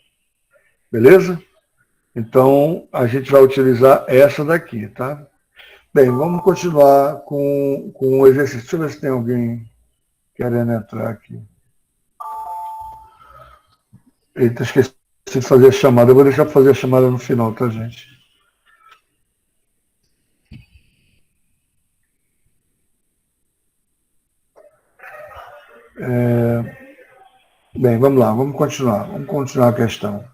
Beleza? Então a gente vai utilizar essa daqui, tá? Bem, vamos continuar com o exercício. Deixa eu ver se tem alguém querendo entrar aqui. Eita, esqueci de fazer a chamada. Eu vou deixar para fazer a chamada no final, tá, gente? Bem, vamos lá, vamos continuar. Vamos continuar a questão.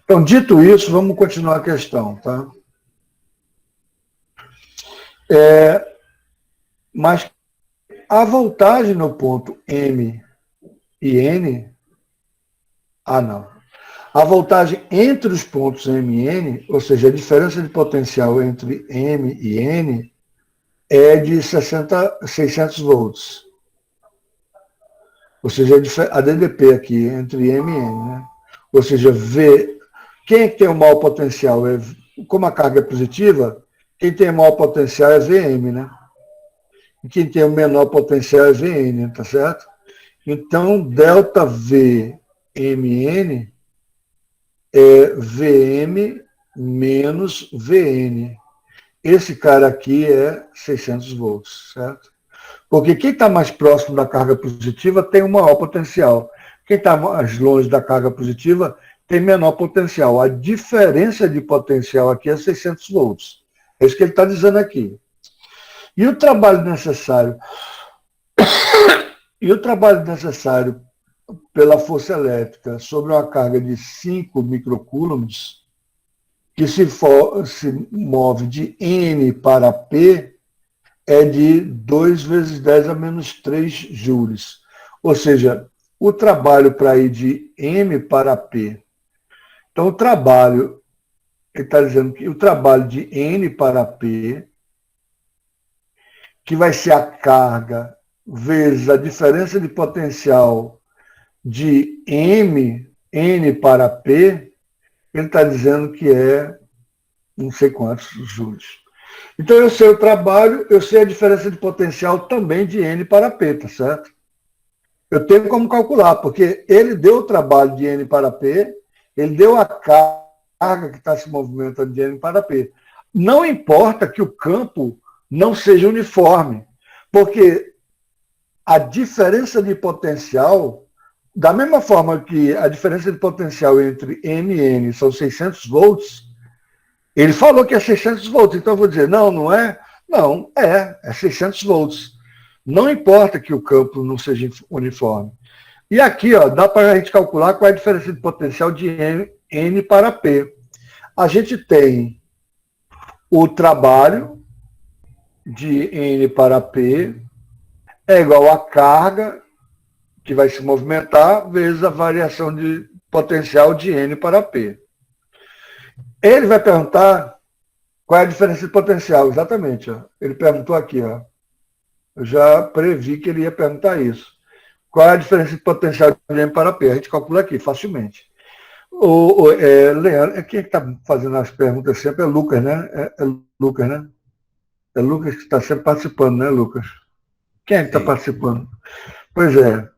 Então, dito isso, vamos continuar a questão, tá? Mas a voltagem no ponto M e N... Ah, não. A voltagem entre os pontos M e N, ou seja, a diferença de potencial entre M e N, é de 600 volts. Ou seja, a DDP aqui entre M e N, né? Ou seja, V. Quem é que tem o maior potencial? Como a carga é positiva, quem tem o maior potencial é VM, né? E quem tem o menor potencial é VN, tá certo? Então, delta V MN é VM menos VN. Esse cara aqui é 600 volts, certo? Porque quem está mais próximo da carga positiva tem um maior potencial. Quem está mais longe da carga positiva tem menor potencial. A diferença de potencial aqui é 600 volts. É isso que ele está dizendo aqui. E o trabalho necessário? E o trabalho necessário pela força elétrica sobre uma carga de 5 microcoulombs, que se move de N para P, é de 2 vezes 10 a menos 3 joules. Ou seja, o trabalho para ir de M para P. Então, o trabalho, ele está dizendo que o trabalho de N para P, que vai ser a carga vezes a diferença de potencial de N para P, ele está dizendo que é não sei quantos joules. Então, eu sei o trabalho, eu sei a diferença de potencial também de N para P, tá certo? Eu tenho como calcular, porque ele deu o trabalho de N para P, ele deu a carga que está se movimentando de N para P. Não importa que o campo não seja uniforme, porque a diferença de potencial, da mesma forma que a diferença de potencial entre M e N são 600 volts, ele falou que é 600 volts, então eu vou dizer, não é? Não, é 600 volts. Não importa que o campo não seja uniforme. E aqui, ó, dá para a gente calcular qual é a diferença de potencial de N para P. A gente tem o trabalho de N para P é igual a carga que vai se movimentar vezes a variação de potencial de N para P. Ele vai perguntar qual é a diferença de potencial, exatamente. Ó. Ele perguntou aqui, ó. Eu já previ que ele ia perguntar isso. Qual é a diferença de potencial de N para P? A gente calcula aqui, facilmente. Leandro, quem é que está fazendo as perguntas sempre? É Lucas, né? É Lucas, né? É Lucas que está sempre participando, né, Lucas? Quem é que está participando? Pois é.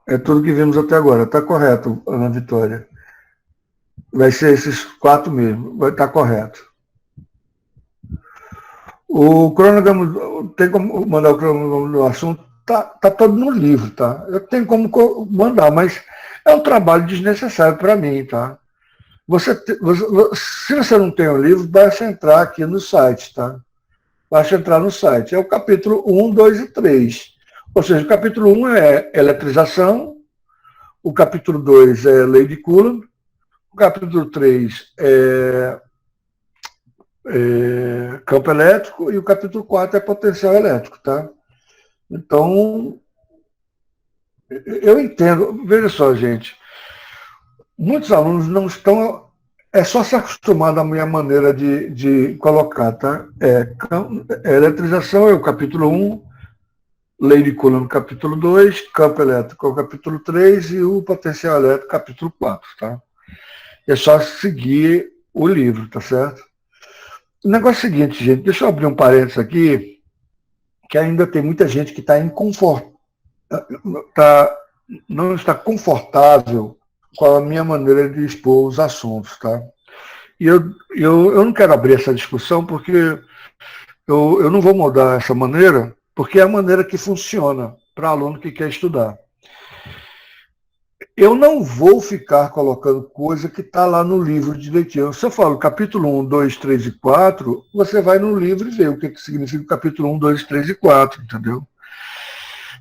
É tudo que vimos até agora. Está correto, Ana Vitória. Vai ser esses 4 mesmo. Vai estar correto. O cronograma, tem como mandar o cronograma do assunto? Tá todo no livro, tá? Eu tenho como mandar, mas é um trabalho desnecessário para mim, tá? Se você não tem o livro, basta entrar aqui no site, tá? Basta entrar no site. É o capítulo 1, 2 e 3. Ou seja, o capítulo 1 é eletrização, o capítulo 2 é lei de Coulomb, o capítulo 3 é campo elétrico e o capítulo 4 é potencial elétrico, tá? Então, eu entendo, veja só, gente, muitos alunos não estão, é só se acostumar da minha maneira de colocar, tá? Eletrização é o capítulo 1, lei de Coulomb, capítulo 2, campo elétrico é o capítulo 3 e o potencial elétrico, capítulo 4, tá? É só seguir o livro, tá certo? O negócio é o seguinte, gente, deixa eu abrir um parênteses aqui, que ainda tem muita gente que não está confortável com a minha maneira de expor os assuntos, tá? E eu não quero abrir essa discussão porque eu não vou mudar essa maneira, porque é a maneira que funciona para aluno que quer estudar. Eu não vou ficar colocando coisa que está lá no livro direitinho. Se eu falo capítulo 1, 2, 3 e 4, você vai no livro e vê o que significa o capítulo 1, 2, 3 e 4, entendeu?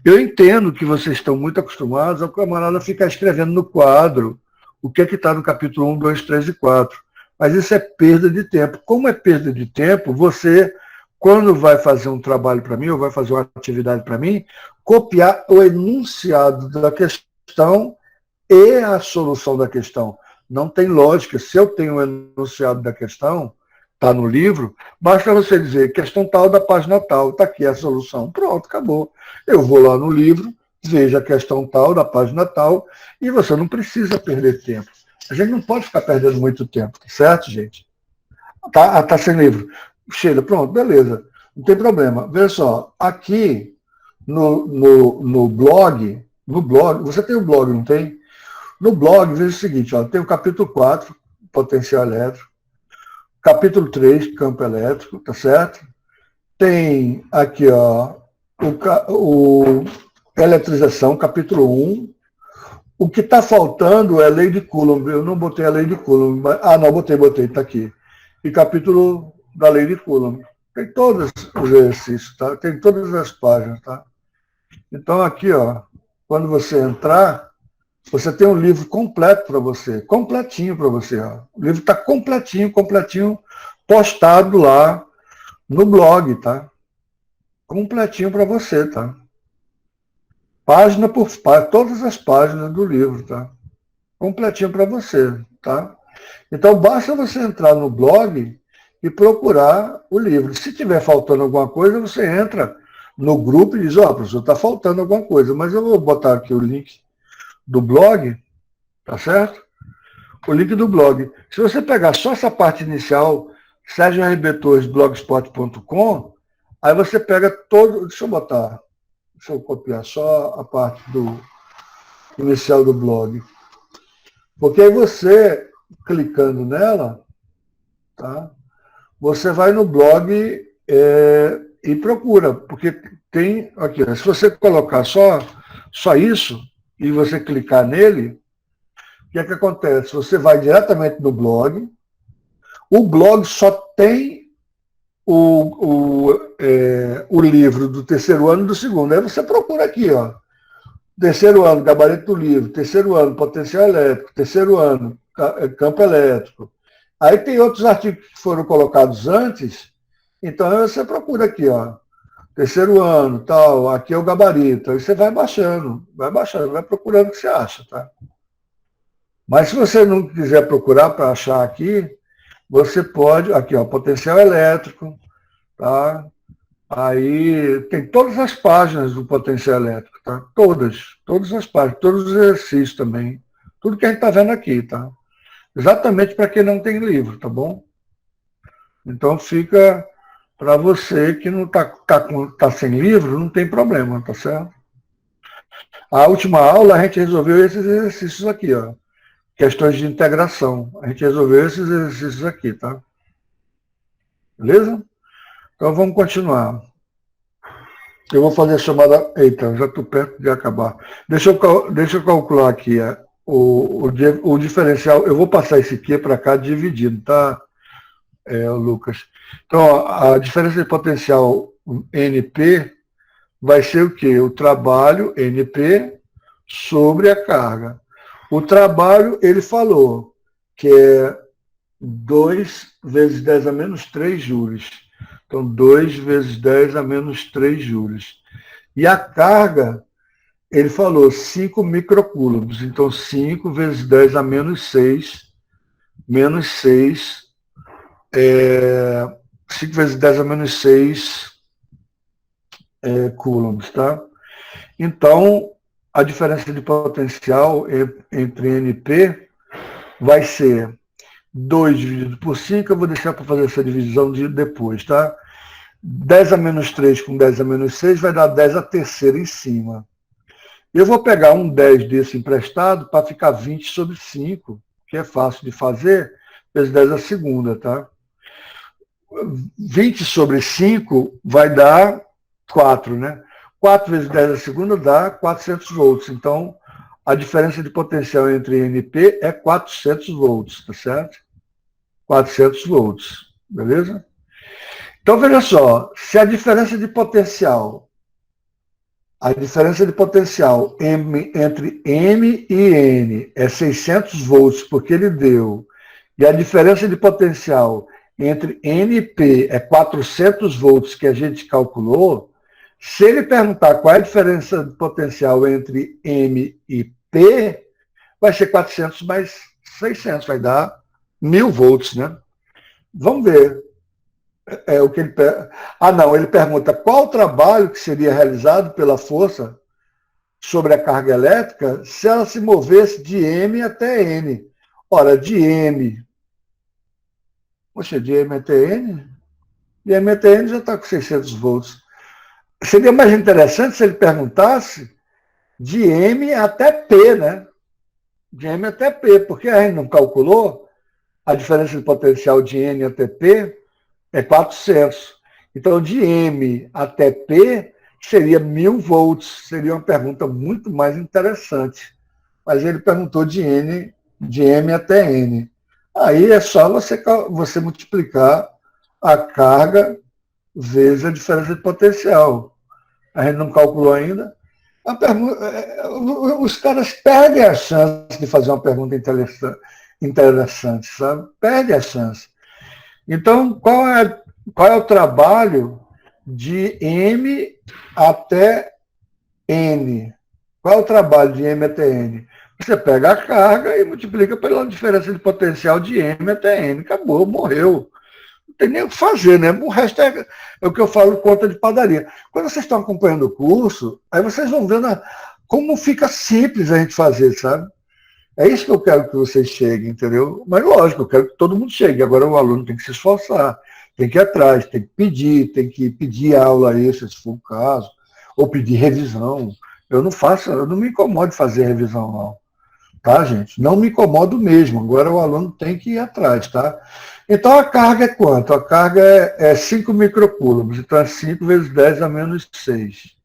Eu entendo que vocês estão muito acostumados ao camarada ficar escrevendo no quadro o que está no capítulo 1, 2, 3 e 4. Mas isso é perda de tempo. Como é perda de tempo, você, quando vai fazer um trabalho para mim, ou vai fazer uma atividade para mim, copiar o enunciado da questão e a solução da questão. Não tem lógica. Se eu tenho o enunciado da questão, está no livro, basta você dizer questão tal da página tal, está aqui a solução. Pronto, acabou. Eu vou lá no livro, vejo a questão tal da página tal, e você não precisa perder tempo. A gente não pode ficar perdendo muito tempo, certo, gente? Tá sem livro. Sheila, pronto, beleza. Não tem problema. Veja só, aqui no blog, você tem o blog, não tem? No blog, veja o seguinte, ó, tem o capítulo 4, potencial elétrico, capítulo 3, campo elétrico, tá certo? Tem aqui, ó, o eletrização, capítulo 1. O que está faltando é a lei de Coulomb. Eu não botei a lei de Coulomb. Não, botei, está aqui. E capítulo da lei de Coulomb. Tem todos os exercícios, tá? Tem todas as páginas, tá? Então, aqui, ó, quando você entrar, você tem um livro completo para você, completinho para você. Ó. O livro está completinho, postado lá no blog, tá? Completinho para você, tá? Página por página, todas as páginas do livro, tá? Completinho para você, tá? Então, basta você entrar no blog e procurar o livro. Se tiver faltando alguma coisa, você entra no grupo e diz, professor, está faltando alguma coisa, mas eu vou botar aqui o link do blog, tá certo? O link do blog. Se você pegar só essa parte inicial, sergiorbtorresblogspot.com, aí você pega todo... Deixa eu copiar só a parte do inicial do blog. Porque aí você, clicando nela, tá? Você vai no blog e procura, porque tem aqui, se você colocar só isso e você clicar nele, o que é que acontece? Você vai diretamente no blog, o blog só tem o livro do terceiro ano e do segundo, aí você procura aqui, ó, terceiro ano, gabarito do livro, terceiro ano, potencial elétrico, terceiro ano, campo elétrico. Aí tem outros artigos que foram colocados antes, então você procura aqui, ó, terceiro ano, tal, aqui é o gabarito. Aí você vai baixando, vai procurando o que você acha, tá? Mas se você não quiser procurar para achar aqui, você pode, aqui, ó, potencial elétrico, tá? Aí tem todas as páginas do potencial elétrico, tá? Todas as páginas, todos os exercícios também. Tudo que a gente está vendo aqui, tá? Exatamente para quem não tem livro, tá bom? Então fica para você que não tá sem livro, não tem problema, tá certo? A última aula a gente resolveu esses exercícios aqui, ó. Questões de integração. A gente resolveu esses exercícios aqui, tá? Beleza? Então vamos continuar. Eu vou fazer a chamada... Eita, já estou perto de acabar. Deixa eu calcular aqui o diferencial. Eu vou passar esse aqui para cá dividido, tá, Lucas? Então, ó, a diferença de potencial NP vai ser o quê? O trabalho NP sobre a carga. O trabalho, ele falou que é 2 vezes 10 a menos 3 joules. Então, 2 vezes 10 a menos 3 joules. E a carga, ele falou 5 microcoulombs. Então, 5 vezes 10 a menos 6, 5 vezes 10 a menos 6 coulombs, tá? Então, a diferença de potencial entre NP vai ser 2 dividido por 5, eu vou deixar para fazer essa divisão depois, tá? 10 a menos 3 com 10 a menos 6 vai dar 10 a terceira em cima. Eu vou pegar um 10 desse emprestado para ficar 20 sobre 5, que é fácil de fazer, vezes 10 a segunda, tá? 20 sobre 5 vai dar 4, né? 4 vezes 10 a segunda dá 400 volts. Então, a diferença de potencial entre NP é 400 volts, tá certo? 400 volts, beleza? Então, veja só, se a diferença de potencial entre M e N é 600 volts, porque ele deu, e a diferença de potencial entre NP é 400 volts, que a gente calculou, se ele perguntar qual é a diferença de potencial entre M e P, vai ser 400 mais 600, vai dar 1000 volts, né? Vamos ver. É o que ele não, ele pergunta qual o trabalho que seria realizado pela força sobre a carga elétrica se ela se movesse de M até N. Ora, de M. Poxa, de M até N? De M até N já está com 600 volts. Seria mais interessante se ele perguntasse de M até P, né? De M até P, porque a gente não calculou a diferença de potencial de N até P é 400. Então, de M até P seria 1000 volts. Seria uma pergunta muito mais interessante. Mas ele perguntou de M até N. Aí é só você multiplicar a carga vezes a diferença de potencial. A gente não calculou ainda. Os caras perdem a chance de fazer uma pergunta interessante, sabe? Perdem a chance. Então, qual é o trabalho de M até N? Qual é o trabalho de M até N? Você pega a carga e multiplica pela diferença de potencial de M até N. Acabou, morreu. Não tem nem o que fazer, né? O resto é o que eu falo, conta de padaria. Quando vocês estão acompanhando o curso, aí vocês vão vendo como fica simples a gente fazer, sabe? É isso que eu quero que vocês cheguem, entendeu? Mas lógico, eu quero que todo mundo chegue. Agora o aluno tem que se esforçar, tem que ir atrás, tem que pedir aula extra, se for o caso, ou pedir revisão. Eu não me incomodo de fazer revisão, não. Tá, gente? Não me incomodo mesmo. Agora o aluno tem que ir atrás, tá? Então a carga é quanto? A carga é 5 microcoulombs. Então é 5 vezes 10 a menos 6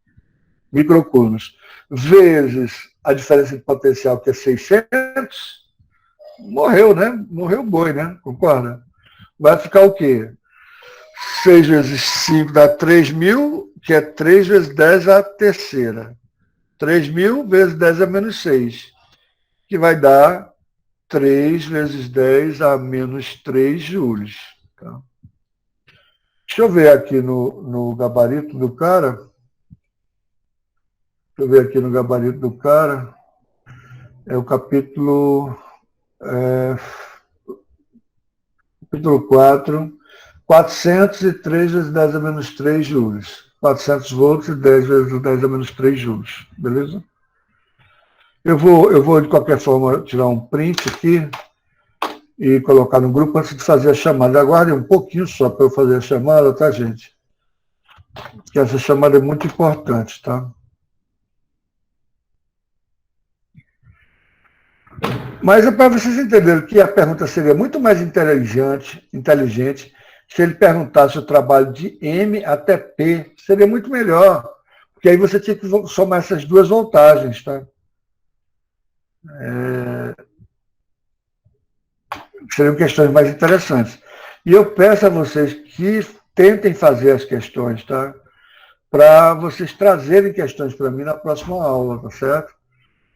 microcoulombs. Vezes a diferença de potencial, que é 600, morreu, né? Morreu o boi, né? Concorda? Vai ficar o quê? 6 vezes 5 dá 3.000, que é 3 vezes 10 a terceira. 3.000 vezes 10 a menos 6, que vai dar 3 vezes 10 a menos 3 joules. Tá? Deixa eu ver aqui no gabarito do cara. Deixa eu ver aqui no gabarito do cara. É o capítulo 4. 403 vezes 10 a menos 3 joules. 400 volts e 10 vezes 10 a menos 3 joules. Beleza? Eu vou, de qualquer forma, tirar um print aqui e colocar no grupo antes de fazer a chamada. Aguardem um pouquinho só para eu fazer a chamada, tá, gente? Porque essa chamada é muito importante, tá? Mas é para vocês entenderem que a pergunta seria muito mais inteligente se ele perguntasse o trabalho de M até P. Seria muito melhor. Porque aí você tinha que somar essas duas voltagens, tá? Seriam questões mais interessantes. E eu peço a vocês que tentem fazer as questões, tá? Para vocês trazerem questões para mim na próxima aula, tá certo?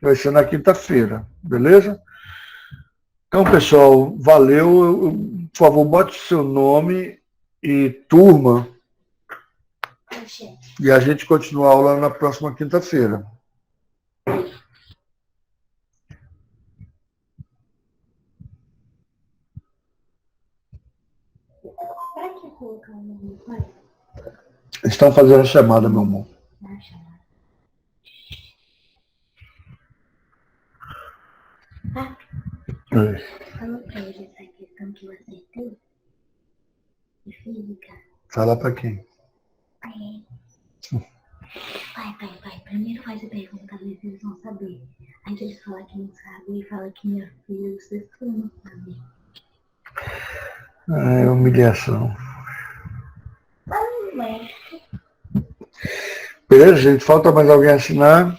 Vai ser na quinta-feira, beleza? Então, pessoal, valeu. Por favor, bote seu nome e turma. E a gente continua a aula na próxima quinta-feira. Estão fazendo a chamada, meu amor. Falou pra ele essa questão que eu acertei de física. Fala para quem? Pai, primeiro faz a pergunta, às vezes eles vão saber. Aí eles falam que não sabe e fala que minha filha, vocês não sabem. É humilhação. Beleza, gente? Falta mais alguém assinar?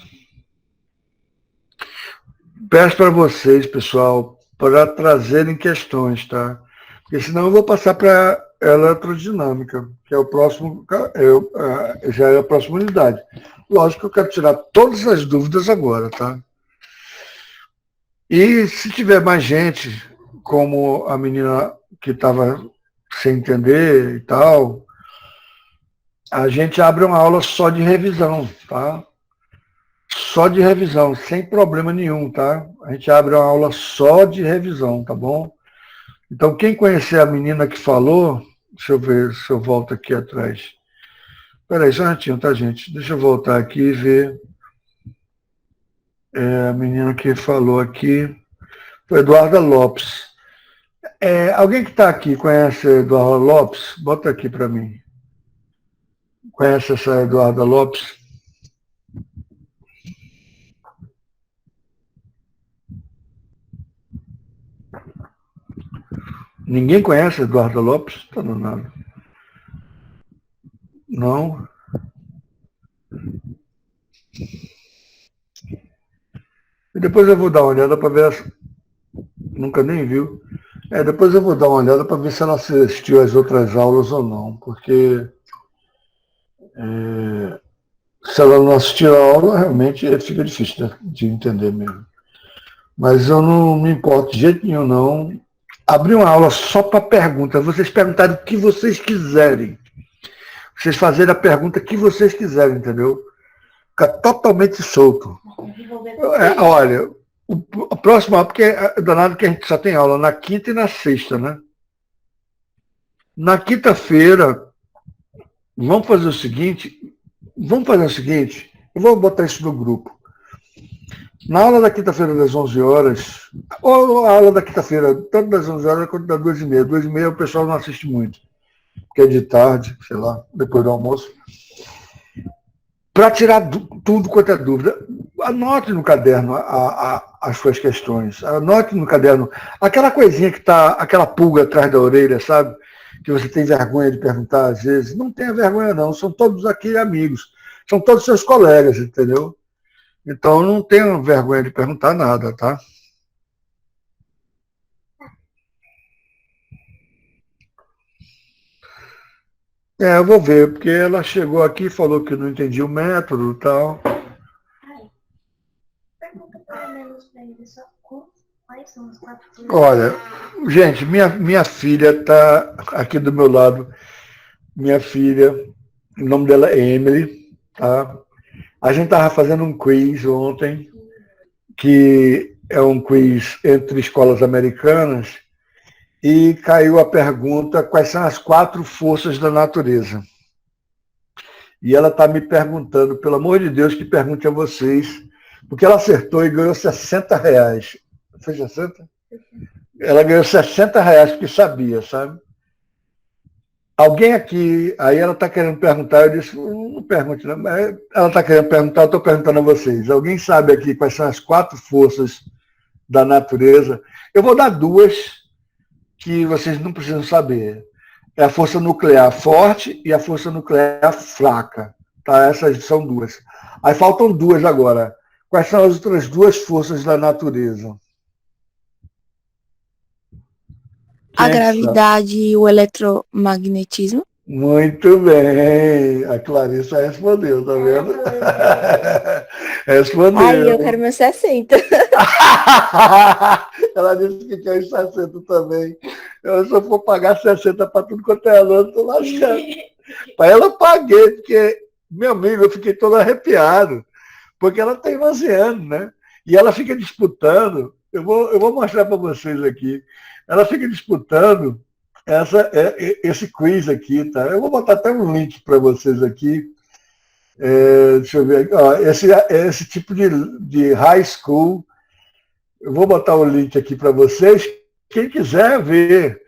Peço para vocês, pessoal, para trazerem questões, tá? Porque senão eu vou passar para a eletrodinâmica, que é o próximo, já é a próxima unidade. Lógico que eu quero tirar todas as dúvidas agora, tá? E se tiver mais gente, como a menina que estava sem entender e tal, a gente abre uma aula só de revisão, tá? Só de revisão, sem problema nenhum, tá? A gente abre uma aula só de revisão, tá bom? Então, quem conhecer a menina que falou, Deixa eu ver se eu volto aqui atrás. Peraí, só um minutinho, tá, gente? Deixa eu voltar aqui e ver. A menina que falou aqui foi Eduarda Lopes. Alguém que está aqui conhece a Eduarda Lopes? Bota aqui para mim. Conhece essa Eduarda Lopes? Ninguém conhece a Eduarda Lopes? Está danado. Não? E depois eu vou dar uma olhada para ver. Nunca nem viu. Depois eu vou dar uma olhada para ver se ela assistiu às outras aulas ou não, porque se ela não assistir a aula, realmente fica difícil de entender mesmo. Mas eu não me importo de jeito nenhum, não. Abrir uma aula só para perguntas, vocês perguntarem o que vocês quiserem. Vocês fazerem a pergunta que vocês quiserem, entendeu? Fica totalmente solto. Olha, o próximo, porque é danado que a gente só tem aula na quinta e na sexta, né? Na quinta-feira, vamos fazer o seguinte, eu vou botar isso no grupo. Na aula da quinta-feira das 11 horas, ou a aula da quinta-feira, tanto das 11 horas quanto das 2h30. 2h30 o pessoal não assiste muito, porque é de tarde, sei lá, depois do almoço. Para tirar tudo quanto é dúvida, anote no caderno as suas questões, anote no caderno aquela coisinha que está, aquela pulga atrás da orelha, sabe? Que você tem vergonha de perguntar às vezes. Não tenha vergonha não, são todos aqui amigos, são todos seus colegas, entendeu? Então não tenha vergonha de perguntar nada, tá? Eu vou ver, porque ela chegou aqui e falou que não entendia o método e tal. Pergunta para menos para ele só quais são os 4 coisas. Olha, gente, minha filha está aqui do meu lado. Minha filha, o nome dela é Emily, tá? A gente estava fazendo um quiz ontem, que é um quiz entre escolas americanas, e caiu a pergunta: quais são as 4 forças da natureza? E ela está me perguntando, pelo amor de Deus, que pergunte a vocês, porque ela acertou e ganhou R$60. Foi 60? Ela ganhou R$60 porque sabia, sabe? Alguém aqui, aí ela está querendo perguntar, eu disse, não pergunte, não, mas ela está querendo perguntar, eu estou perguntando a vocês. Alguém sabe aqui quais são as 4 forças da natureza? Eu vou dar 2 que vocês não precisam saber. É a força nuclear forte e a força nuclear fraca. Tá? Essas são 2. Aí faltam 2 agora. Quais são as outras 2 forças da natureza? A gravidade e o eletromagnetismo. Muito bem. A Clarissa respondeu, tá vendo? Respondeu. Ai, eu quero meus 60. Ela disse que quer os 60 também. Eu, se eu for pagar 60 para tudo quanto é aluno, estou lascando. Para ela eu paguei, porque, meu amigo, eu fiquei todo arrepiado. Porque ela tem 11 anos, né? E ela fica disputando. Eu vou mostrar para vocês aqui. Ela fica disputando esse quiz aqui, tá? Eu vou botar até um link para vocês aqui. Deixa eu ver. Ó, esse tipo de high school. Eu vou botar o link aqui para vocês. Quem quiser ver.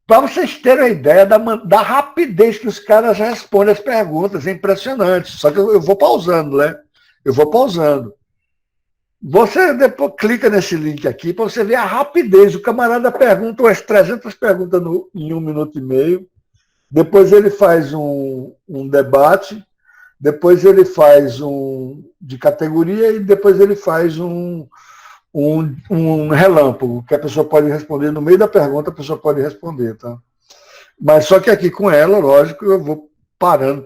Para vocês terem a ideia da rapidez que os caras respondem as perguntas. É impressionante. Só que eu vou pausando, né? Eu vou pausando. Você depois clica nesse link aqui para você ver a rapidez. O camarada pergunta umas 300 perguntas em 1 minuto e meio. Depois ele faz um debate. Depois ele faz um de categoria e depois ele faz um relâmpago, que a pessoa pode responder no meio da pergunta, a pessoa pode responder, tá? Mas só que aqui com ela, lógico, eu vou parando.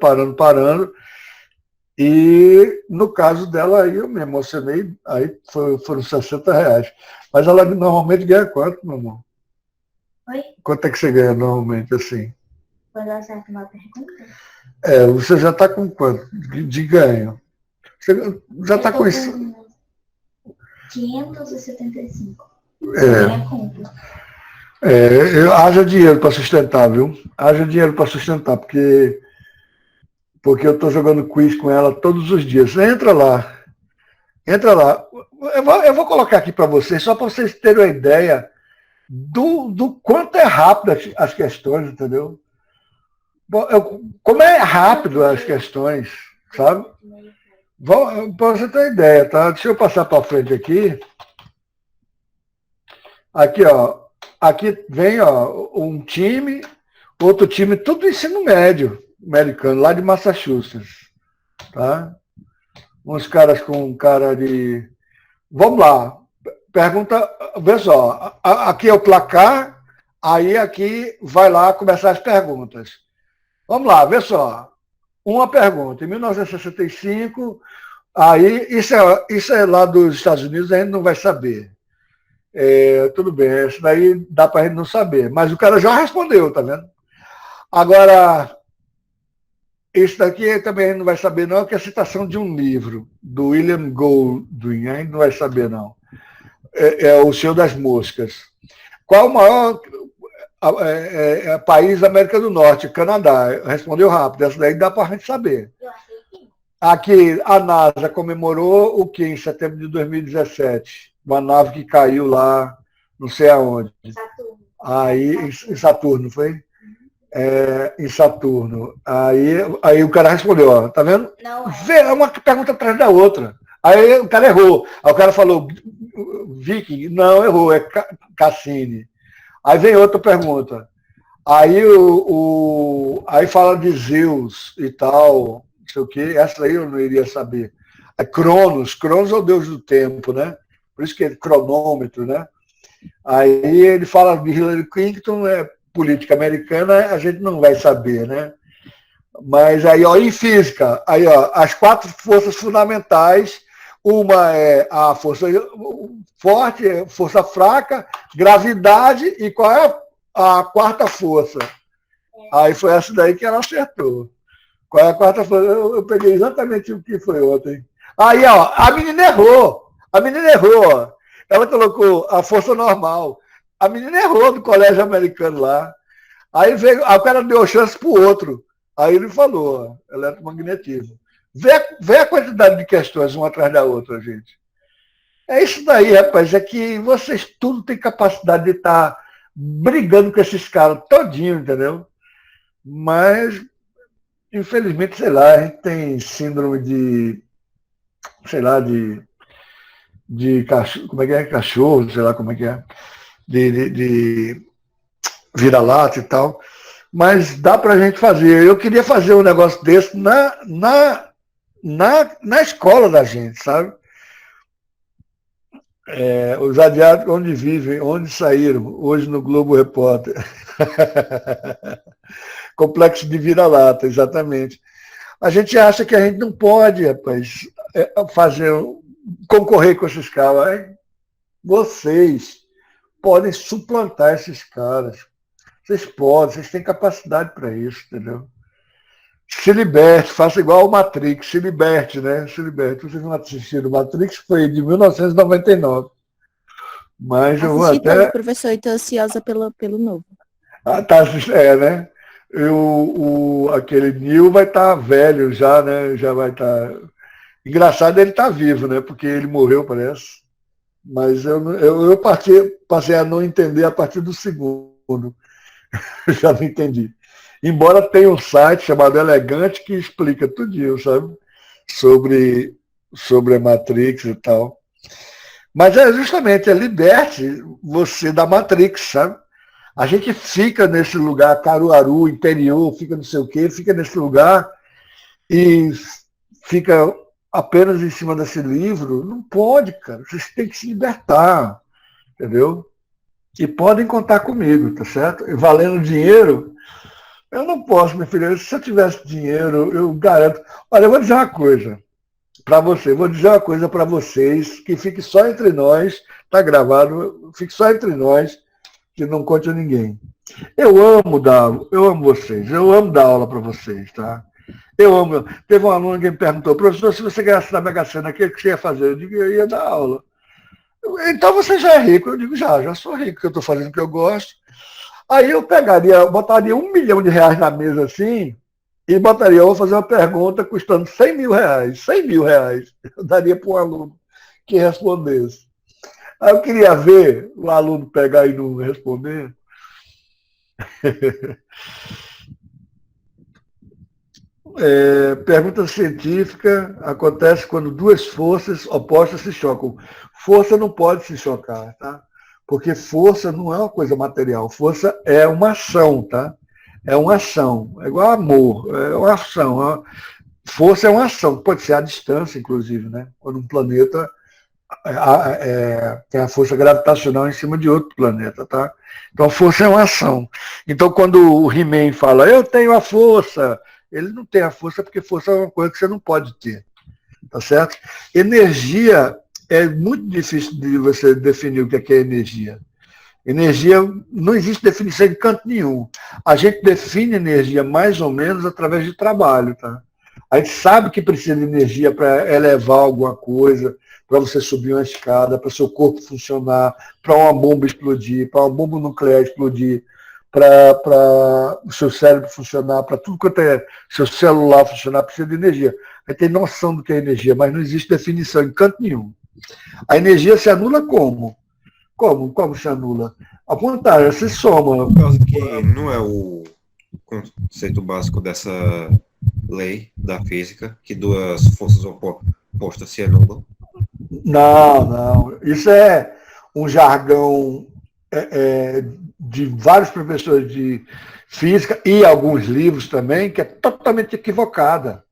E no caso dela aí eu me emocionei, aí foram R$60. Mas ela normalmente ganha quanto, meu irmão? Oi? Quanto é que você ganha normalmente assim? Quando eu acerto uma pergunta? Você já está com quanto de ganho? Você já está com isso? 575. É. Minha conta. Haja dinheiro para sustentar, viu? Haja dinheiro para sustentar, porque eu estou jogando quiz com ela todos os dias. Entra lá. Entra lá. Eu vou colocar aqui para vocês, só para vocês terem uma ideia do quanto é rápido as questões, entendeu? Como é rápido as questões, sabe? Para você ter uma ideia, tá? Deixa eu passar para frente aqui. Aqui, ó. Aqui vem, ó, um time, outro time, tudo ensino médio americano, lá de Massachusetts, tá? Uns caras com cara de... Vamos lá. Pergunta, vê só, aqui é o placar, aí aqui vai lá começar as perguntas. Vamos lá, vê só. Uma pergunta, em 1965, aí, isso é lá dos Estados Unidos, a gente não vai saber. Tudo bem, isso daí dá para a gente não saber, mas o cara já respondeu, tá vendo? Agora, isso daqui também a gente não vai saber não, que é a citação de um livro, do William Golding, a gente não vai saber não. É O Senhor das Moscas. Qual o maior país da América do Norte? Canadá. Respondeu rápido, essa daí dá para a gente saber. Aqui, a NASA comemorou o que em setembro de 2017? Uma nave que caiu lá, não sei aonde. Saturno. Aí, em Saturno, foi? Em Saturno. Aí o cara respondeu, ó, tá vendo? Não é uma pergunta atrás da outra. Aí o cara errou. Aí o cara falou, Viking, não, errou, é Cassini. Aí vem outra pergunta. Aí aí fala de Zeus e tal, não sei o quê, essa aí eu não iria saber. Cronos é o deus do tempo, né? Por isso que é cronômetro, né? Aí ele fala de Hillary Clinton, política americana, a gente não vai saber, né? Mas aí, ó, em física, aí, ó, as 4 forças fundamentais, uma é a força forte, força fraca, gravidade, e qual é a quarta força? Aí foi essa daí que ela acertou. Qual é a quarta força? Eu peguei exatamente o que foi ontem. Aí, ó, a menina errou. Ó. Ela colocou a força normal. A menina errou do colégio americano lá. Aí o cara deu chance pro outro. Aí ele falou, ó, eletromagnetismo. Vê a quantidade de questões uma atrás da outra, gente. É isso daí, rapaz. É que vocês tudo têm capacidade de estar brigando com esses caras todinho, entendeu? Mas, infelizmente, sei lá, a gente tem síndrome de, sei lá, de cachorro, como é que é? Cachorro, sei lá como é que é. De vira-lata e tal. Mas dá pra gente fazer. Eu queria fazer um negócio desse na escola da gente, sabe? Os adiados onde vivem, onde saíram, hoje no Globo Repórter. Complexo de vira-lata, exatamente. A gente acha que a gente não pode, rapaz, concorrer com esses caras. Vocês podem suplantar esses caras. Vocês têm capacidade para isso, entendeu? Se liberte, faça igual o Matrix, se liberte, né? Se liberte. Vocês não assistiram o Matrix, foi de 1999. Mas eu vou Assisti até. todo, professor, e estou ansiosa pelo novo. Tá, né? Aquele Neil vai estar velho já, né? Já vai estar. Engraçado ele estar vivo, né? Porque ele morreu, parece. Mas eu passei a não entender a partir do segundo. Já não entendi. Embora tenha um site chamado Elegante que explica tudinho, sabe? Sobre a Matrix e tal. Mas justamente, liberte você da Matrix, sabe? A gente fica nesse lugar, Caruaru, interior, fica não sei o quê, fica nesse lugar e fica apenas em cima desse livro. Não pode, cara. Vocês têm que se libertar, entendeu? E podem contar comigo, tá certo? E valendo dinheiro, eu não posso, minha filha. Se eu tivesse dinheiro, eu garanto. Olha, eu vou dizer uma coisa para você, vou dizer uma coisa para vocês, que fique só entre nós, tá gravado, fique só entre nós, que não conte a ninguém. Eu amo vocês, eu amo dar aula para vocês, tá? Eu amo. Teve um aluno que me perguntou, professor, se você ganhasse na Mega Sena, o que você ia fazer? Eu digo, eu ia dar aula. Então você já é rico? Eu digo, já sou rico, que eu estou fazendo o que eu gosto. Aí eu botaria R$ 1 milhão na mesa assim, e botaria, eu vou fazer uma pergunta custando R$ 100 mil, R$ 100 mil. Eu daria para um aluno que respondesse. Aí eu queria ver o aluno pegar e não responder. Pergunta científica acontece quando duas forças opostas se chocam. Força não pode se chocar, tá? Porque força não é uma coisa material. Força é uma ação, tá? É uma ação. É igual amor, é uma ação. Força é uma ação, pode ser à distância, inclusive, né? Quando um planeta tem a força gravitacional em cima de outro planeta, tá? Então a força é uma ação. Então quando o He-Man fala, eu tenho a força, ele não tem a força porque força é uma coisa que você não pode ter, tá certo? Energia é muito difícil de você definir o que é energia. Energia não existe definição em canto nenhum. A gente define energia mais ou menos através de trabalho, tá? A gente sabe que precisa de energia para elevar alguma coisa, para você subir uma escada, para o seu corpo funcionar, para uma bomba explodir, para uma bomba nuclear explodir, para o seu cérebro funcionar, para tudo quanto é seu celular funcionar, precisa de energia. A gente tem noção do que é energia, mas não existe definição em canto nenhum. A energia se anula como? Como se anula? Ao contrário, se soma. Por causa que não é o conceito básico dessa lei da física, que duas forças opostas se anulam. Não. Isso é um jargão de vários professores de física e alguns livros também, que é totalmente equivocada.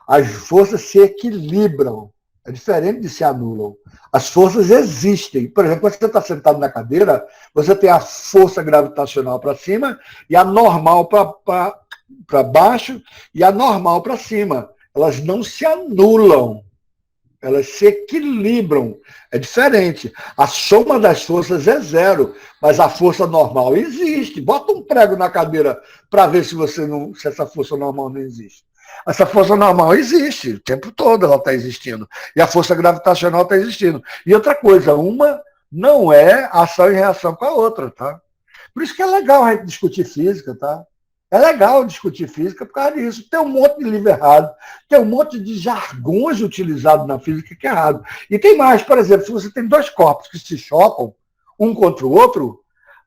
As forças se equilibram. É diferente de se anulam. As forças existem. Por exemplo, quando você está sentado na cadeira, você tem a força gravitacional para cima e a normal para baixo e a normal para cima. Elas não se anulam. Elas se equilibram. É diferente. A soma das forças é zero, mas a força normal existe. Bota um prego na cadeira para ver se essa força normal não existe. Essa força normal existe, o tempo todo ela está existindo. E a força gravitacional está existindo. E outra coisa, uma não é ação e reação com a outra, tá? Por isso que é legal a gente discutir física, tá? É legal discutir física por causa disso. Tem um monte de livro errado, tem um monte de jargões utilizados na física que é errado. E tem mais, por exemplo, se você tem dois corpos que se chocam, um contra o outro,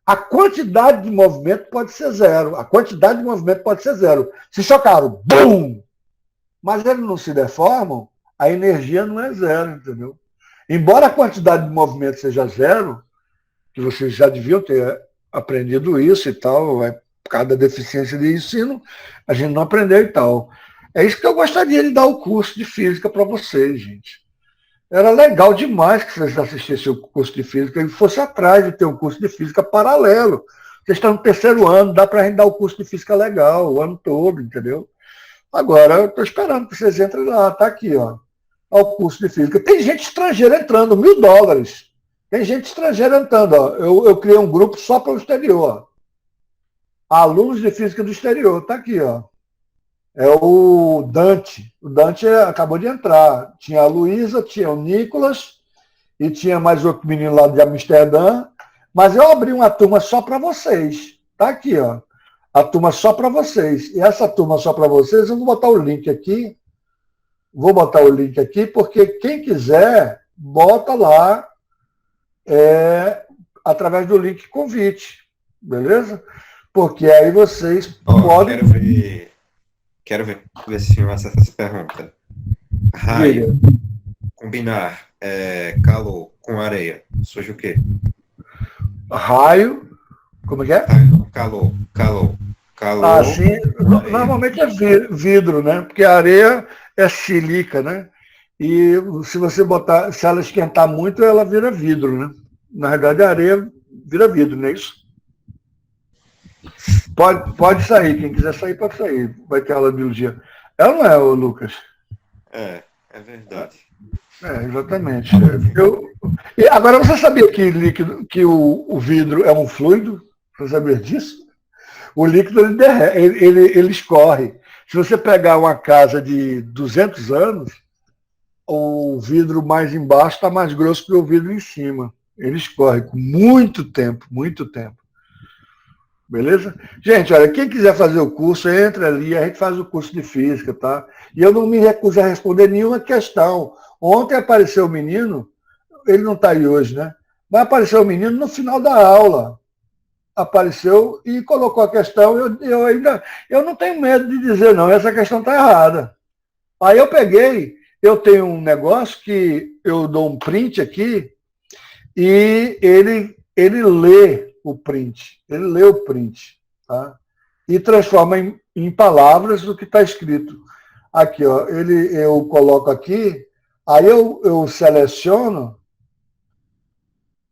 a quantidade de movimento pode ser zero. A quantidade de movimento pode ser zero. Se chocaram, BUM! Mas eles não se deformam, a energia não é zero, entendeu? Embora a quantidade de movimento seja zero, que vocês já deviam ter aprendido isso e tal, por causa da deficiência de ensino, a gente não aprendeu e tal. É isso que eu gostaria de dar o curso de física para vocês, gente. Era legal demais que vocês assistissem o curso de física e fosse atrás de ter um curso de física paralelo. Vocês estão no terceiro ano, dá para a gente dar o curso de física legal o ano todo, entendeu? Agora, eu estou esperando que vocês entrem lá, tá aqui, ó. Ao curso de física. Tem gente estrangeira entrando, $1.000. Tem gente estrangeira entrando, ó. Eu criei um grupo só para o exterior, ó. Alunos de física do exterior, tá aqui, ó. É o Dante. O Dante acabou de entrar. Tinha a Luísa, tinha o Nicolas e tinha mais outro menino lá de Amsterdã. Mas eu abri uma turma só para vocês. Tá aqui, ó. A turma só para vocês. E essa turma só para vocês, eu vou botar o link aqui. Vou botar o link aqui, porque quem quiser, bota lá através do link convite. Beleza? Porque aí vocês podem... Quero ver se eu acerto essa pergunta. Raio, combinar calor com areia, surge o quê? Raio, como é que é? Calor. Ah, sim. Normalmente é vidro, né? Porque a areia é sílica, né? E se ela esquentar muito, ela vira vidro, né? Na verdade, a areia vira vidro, não é isso? Pode sair, quem quiser sair, pode sair. Vai ter aula de biologia. É ou não é, Lucas? É verdade. Exatamente. E agora, você sabia que o vidro é um fluido? Você sabia disso? O líquido ele escorre. Se você pegar uma casa de 200 anos, o vidro mais embaixo está mais grosso que o vidro em cima. Ele escorre com muito tempo, muito tempo. Beleza? Gente, olha, quem quiser fazer o curso, entra ali, a gente faz o curso de física, tá? E eu não me recuso a responder nenhuma questão. Ontem apareceu o menino, ele não está aí hoje, né? Mas apareceu o menino no final da aula. Apareceu e colocou a questão, eu não tenho medo de dizer, não, essa questão está errada. Aí eu peguei, eu tenho um negócio que eu dou um print aqui e ele lê o print, tá? E transforma em palavras o que está escrito. Aqui, ó, eu coloco aqui, aí eu seleciono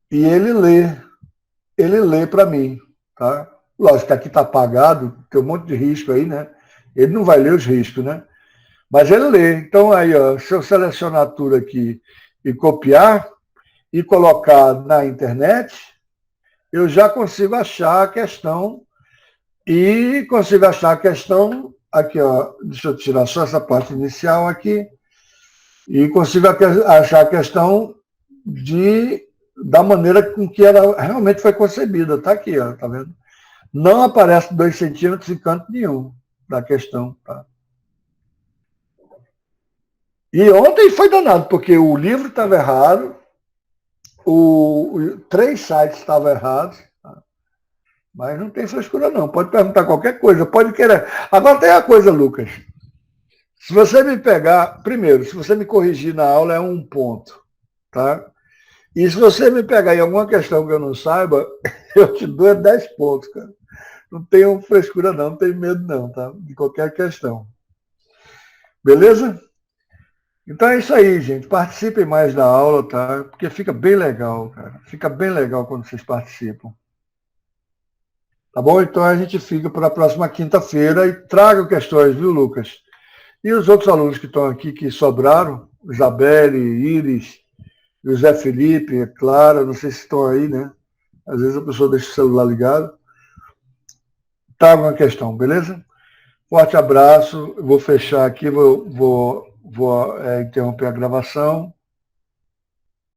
e ele lê para mim, tá? Lógico que aqui está apagado, tem um monte de risco aí, né? Ele não vai ler os riscos, né? Mas ele lê. Então, aí, ó, se eu selecionar tudo aqui e copiar e colocar na internet, eu já consigo achar a questão e consigo achar a questão aqui, ó, deixa eu tirar só essa parte inicial aqui, e consigo achar a questão da maneira com que ela realmente foi concebida. Está aqui, ó, tá vendo? Não aparece 2 centímetros em canto nenhum da questão. Tá? E ontem foi danado, porque o livro estava errado, 3 sites estavam errados, tá? Mas não tem frescura não, pode perguntar qualquer coisa, pode querer. Agora tem uma coisa, Lucas, se você me pegar, primeiro, se você me corrigir na aula é 1 ponto, tá? E se você me pegar em alguma questão que eu não saiba, eu te dou 10 pontos, cara. Não tenho frescura não tenho medo não, tá? De qualquer questão. Beleza? Então é isso aí, gente. Participem mais da aula, tá? Porque fica bem legal, cara. Fica bem legal quando vocês participam. Tá bom? Então a gente fica para a próxima quinta-feira e traga questões, viu, Lucas? E os outros alunos que estão aqui, que sobraram, Isabelle, Iris, José Felipe, Clara, não sei se estão aí, né? Às vezes a pessoa deixa o celular ligado. Traga uma questão, beleza? Forte abraço. Eu vou fechar aqui, vou interromper a gravação.